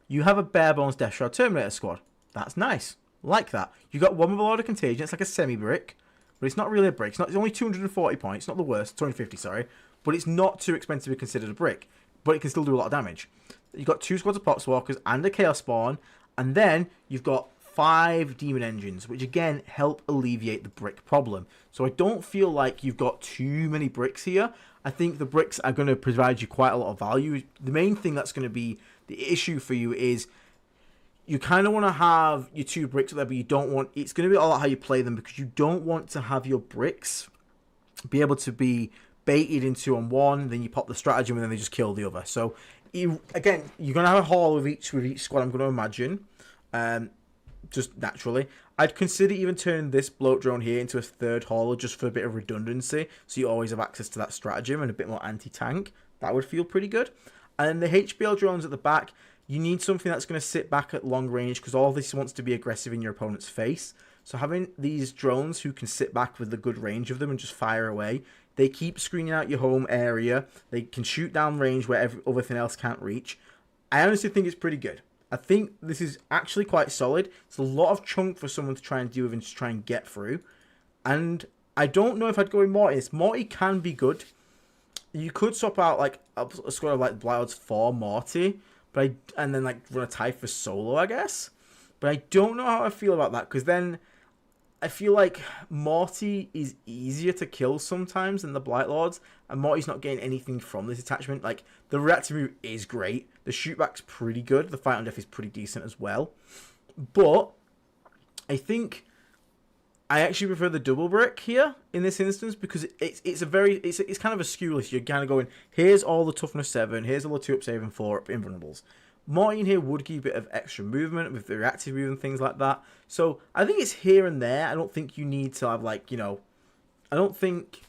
You have a bare bones Death Shroud Terminator squad. That's nice. Like that. You got one with a lot of contagion. It's like a semi-brick. But it's not really a brick. It's only 240 points. It's not the worst. 250, sorry. But it's not too expensive to be considered a brick. But it can still do a lot of damage. You've got 2 squads of Poxwalkers and a Chaos Spawn. And then you've got 5 Demon Engines, which again help alleviate the brick problem. So I don't feel like you've got too many bricks here. I think the bricks are going to provide you quite a lot of value. The main thing that's going to be the issue for you is you kind of want to have your 2 bricks there, but you don't want... It's going to be all about how you play them, because you don't want to have your bricks be able to be baited into on one, then you pop the stratagem, and then they just kill the other. So, again, you're going to have a haul with each squad, I'm going to imagine. Just naturally. I'd consider even turning this bloat drone here into a 3rd hauler just for a bit of redundancy, so you always have access to that stratagem and a bit more anti-tank. That would feel pretty good. And the HBL drones at the back, you need something that's going to sit back at long range, because all this wants to be aggressive in your opponent's face. So having these drones who can sit back with the good range of them and just fire away, they keep screening out your home area, they can shoot down range where everything else can't reach. I honestly think it's pretty good. I think this is actually quite solid. It's a lot of chunk for someone to try and deal with and just try and get through. And I don't know if I'd go with Morty. Morty can be good. You could swap out like a squad of like Blight Lords for Morty, and then like run a Typhus solo, I guess. But I don't know how I feel about that, because then I feel like Morty is easier to kill sometimes than the Blight Lords, and Morty's not getting anything from this attachment. Like, the reactive move is great, the shootback's pretty good, the Fight on Death is pretty decent as well, but I think I actually prefer the double brick here in this instance, because it's kind of a skew list. You're kind of going, here's all the toughness 7, here's all the 2 up save and 4 up invulnerables. Morty in here would give a bit of extra movement with the reactive move and things like that. So I think it's here and there. I don't think you need to have, like, you know, I don't think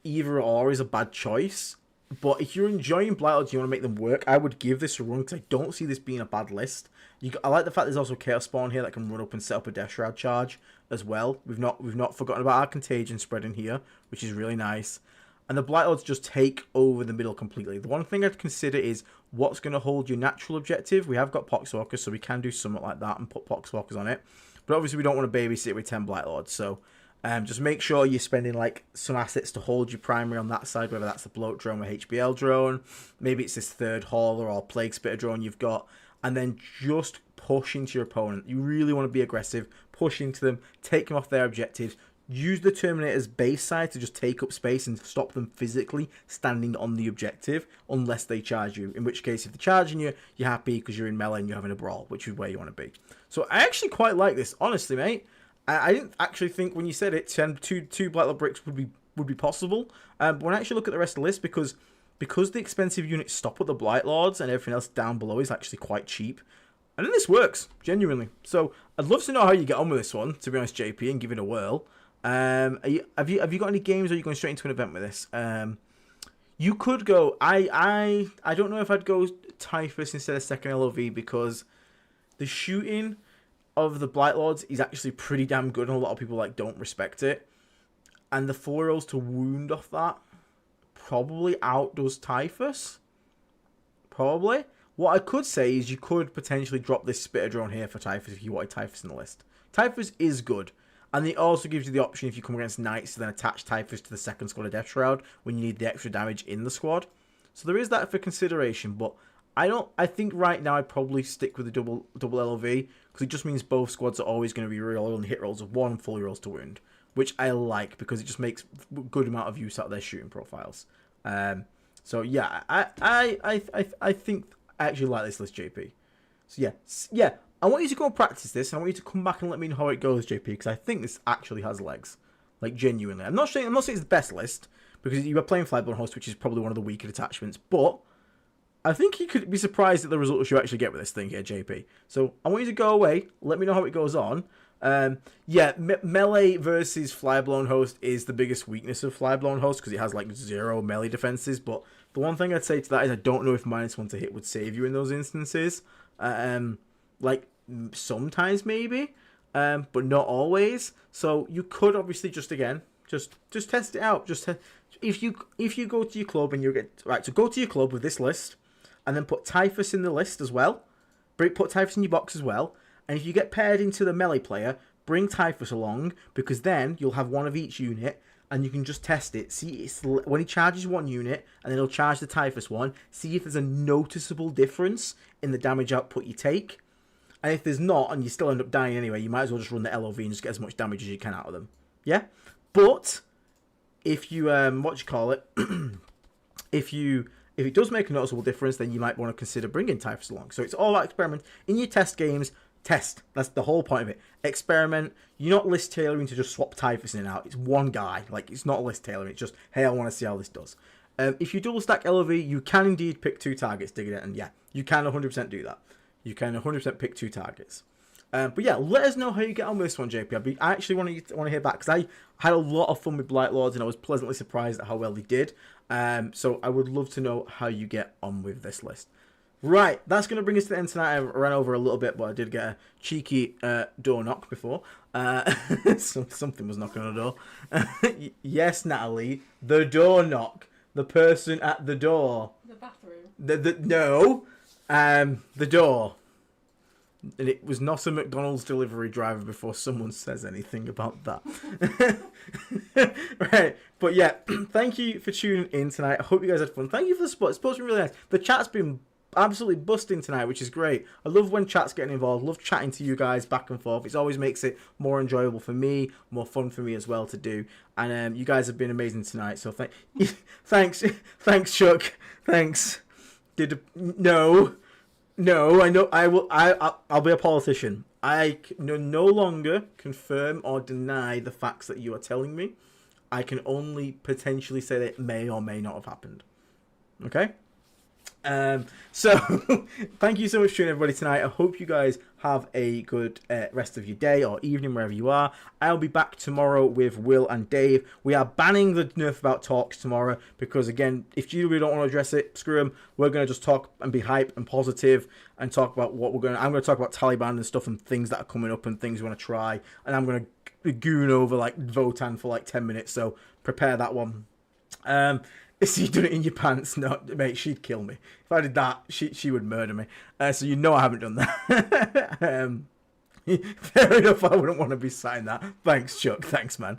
either or is a bad choice. But if you're enjoying Blight Lords, you want to make them work, I would give this a run, because I don't see this being a bad list. I like the fact there's also Chaos Spawn here that can run up and set up a Death Shroud charge as well. We've not forgotten about our Contagion spreading here, which is really nice. And the Blight Lords just take over the middle completely. The one thing I'd consider is what's going to hold your natural objective. We have got Poxwalkers, so we can do something like that and put Poxwalkers on it. But obviously we don't want to babysit with 10 Blight Lords, so just make sure you're spending like some assets to hold your primary on that side, whether that's the bloat drone or HBL drone. Maybe it's this 3rd hauler or Plague Spitter drone you've got. And then just push into your opponent. You really want to be aggressive, push into them, take them off their objectives. Use the Terminator's base side to just take up space and stop them physically standing on the objective unless they charge you. In which case, if they're charging you, you're happy because you're in melee and you're having a brawl, which is where you want to be. So I actually quite like this, honestly, mate. I didn't actually think when you said it, two Blight Lord bricks would be possible. But when I actually look at the rest of the list, because the expensive units stop at the Blight Lords and everything else down below is actually quite cheap. And then this works, genuinely. So I'd love to know how you get on with this one, to be honest, JP, and give it a whirl. Have you got any games, or are you going straight into an event with this? You could go. I don't know if I'd go Typhus instead of second LOV because the shooting of the Blight Lords is actually pretty damn good, and a lot of people like don't respect it. And the 4 rolls to wound off that probably outdoes Typhus. Probably. What I could say is you could potentially drop this Spitter Drone here for Typhus if you wanted Typhus in the list. Typhus is good. And it also gives you the option if you come against Knights to then attach Typhus to the second squad of Death Shroud when you need the extra damage in the squad. So there is that for consideration, but I think right now I'd probably stick with the double LOV because it just means both squads are always going to be rolling hit rolls of 1 and fully rolls to wound, which I like because it just makes a good amount of use out of their shooting profiles. So yeah, I think I actually like this list, JP. So yeah, I want you to go and practice this, and I want you to come back and let me know how it goes, JP, because I think this actually has legs, like genuinely. I'm not saying it's the best list because you are playing Flyborn Host, which is probably one of the weaker detachments, but I think you could be surprised at the results you actually get with this thing here, JP. So I want you to go away, let me know how it goes on. Yeah, melee versus Flyblown Host is the biggest weakness of Flyblown Host because it has like 0 melee defenses. But the one thing I'd say to that is I don't know if -1 to hit would save you in those instances. Like sometimes maybe, but not always. So you could obviously just test it out. If you go to your club and you get right, so go to your club with this list, and then put Typhus in the list as well. Put Typhus in your box as well. And if you get paired into the melee player, bring Typhus along, because then you'll have one of each unit, and you can just test it. See, when he charges one unit, and then he'll charge the Typhus one, see if there's a noticeable difference in the damage output you take. And if there's not, and you still end up dying anyway, you might as well just run the LOV and just get as much damage as you can out of them. Yeah? But, if you, if it does make a noticeable difference, then you might want to consider bringing Typhus along. So it's all about experiment. In your test games, test. That's the whole point of it. Experiment. You're not list tailoring to just swap Typhus in and out. It's one guy. Like, it's not list tailoring. It's just, hey, I want to see how this does. If you double stack LOV, you can indeed pick 2 targets, dig it, and yeah, you can 100% do that. You can 100% pick 2 targets. But yeah, let us know how you get on with this one, JP. I actually want to hear back because I had a lot of fun with Blight Lords and I was pleasantly surprised at how well they did. So I would love to know how you get on with this list. Right, that's going to bring us to the end tonight. I ran over a little bit, but I did get a cheeky door knock before. Something was knocking on the door. Yes, Natalie, the door knock. The person at the door. The bathroom. No, the door. And it was not a McDonald's delivery driver before someone says anything about that. Right. But yeah, thank you for tuning in tonight. I hope you guys had fun. Thank you for the support. Support's been really nice. The chat's been absolutely busting tonight, which is great. I love when chat's getting involved. Love chatting to you guys back and forth. It always makes it more enjoyable for me, more fun for me as well to do. And you guys have been amazing tonight. So thanks, Chuck. Thanks. No, I know. I'll be a politician. I no longer confirm or deny the facts that you are telling me. I can only potentially say that it may or may not have happened. Okay? So, thank you so much for tuning in, everybody, tonight. I hope you guys have a good rest of your day or evening, wherever you are. I'll be back tomorrow with Will and Dave. We are banning the Nerf About talks tomorrow because, again, if GW don't want to address it, screw them. We're going to just talk and be hype and positive and talk about what I'm going to talk about Taliban and stuff and things that are coming up and things we want to try. And I'm going to goon over, like, Votan for, like, 10 minutes. So, prepare that one. If you done it in your pants, no, mate, she'd kill me. If I did that, she would murder me. So you know I haven't done that. Fair enough, I wouldn't want to be saying that. Thanks, Chuck. Thanks, man.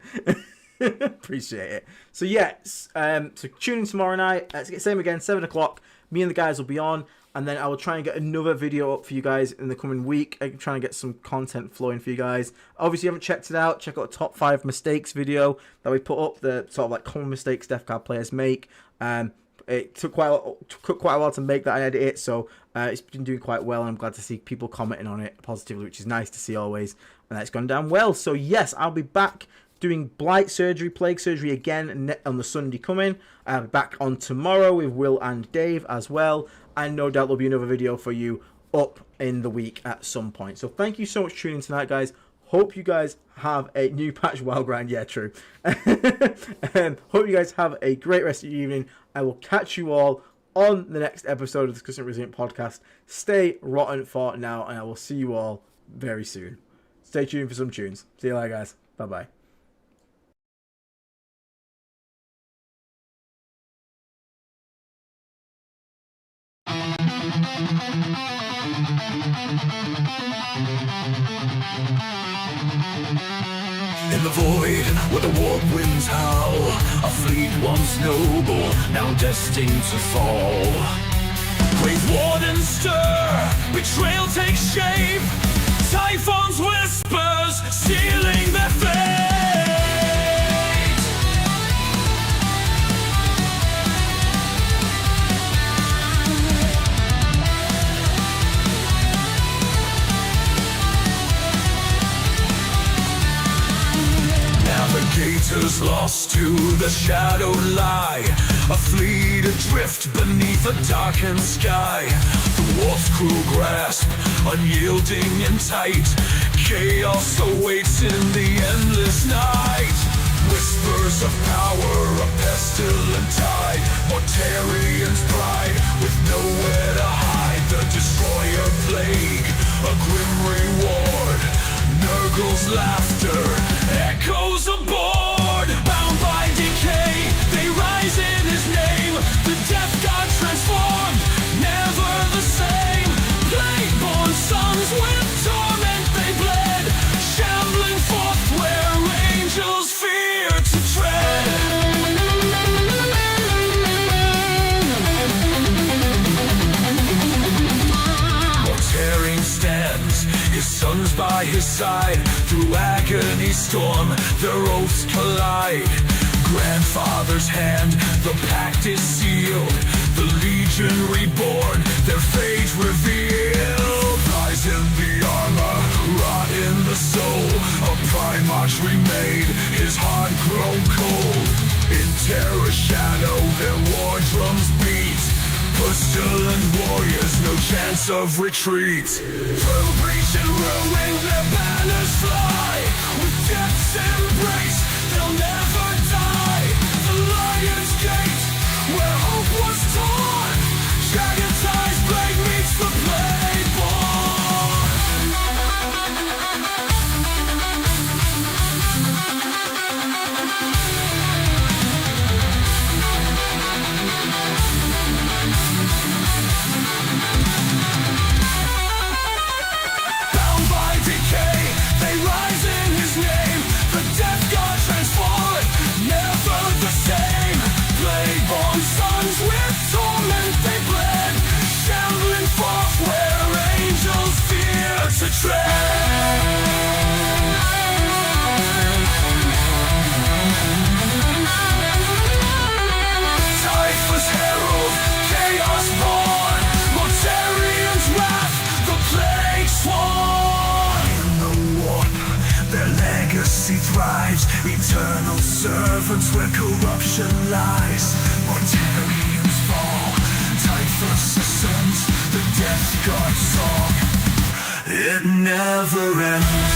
Appreciate it. So yeah, so tune in tomorrow night. Same again, 7 o'clock. Me and the guys will be on. And then I will try and get another video up for you guys in the coming week. I'm trying to get some content flowing for you guys. Obviously, if you haven't checked it out, check out the top 5 mistakes video that we put up. The sort of like common mistakes Death Guard players make. It took quite a while to make that and edit it, so it's been doing quite well. And I'm glad to see people commenting on it positively, which is nice to see always. And that's gone down well. So yes, I'll be back doing Blight Surgery, Plague Surgery again on the Sunday coming. I'll be back on tomorrow with Will and Dave as well. And no doubt there'll be another video for you up in the week at some point. So thank you so much for tuning in tonight, guys. Hope you guys have a new patch wild grind. Yeah, true. Hope you guys have a great rest of your evening. I will catch you all on the next episode of the Discussing Resilient podcast. Stay rotten for now, and I will see you all very soon. Stay tuned for some tunes. See you later, guys. Bye-bye. In the void, where the warp winds howl, a fleet once noble, now destined to fall. Great wardens stir, betrayal takes shape, Typhon's whispers, sealing their fate. Navigators lost to the shadow lie, a fleet adrift beneath a darkened sky. The warp's cruel grasp, unyielding and tight, chaos awaits in the endless night. Whispers of power, a pestilent tide, Mortarian's pride, with nowhere to hide. The destroyer plague, a grim reward, Nurgle's laughter echoes aboard. Bound by decay, they rise in his name. The death god transformed, never the same. Plague-born sons with torment they bled, shambling forth where angels fear to tread. Mortarian stands, his sons by his side. Through agony storm, their oaths collide. Grandfather's hand, the pact is sealed. The legion reborn, their fate revealed. Rise in the armor, rot in the soul. A Primarch remade, his heart grown cold. In terror's shadow, their war drums beat. Pestilent warriors, no chance of retreat. Through breach and ruin, their banners fly. With death's embrace, they'll never die. The Lion's Gate, where hope was torn. Jagged eyes, blade meets the Plague-born. Bound by decay, they rise in his name. The death god transformed, never the same. Plague-born sons with torment they bled, shambling forth where angels fear to tread. Typhus herald, chaos born, Mortarian's wrath, the plague sworn. In the warp, their legacy thrives, eternal servants where corruption lies. Mortarians fall, Typhus ascends, the death god song, it never ends.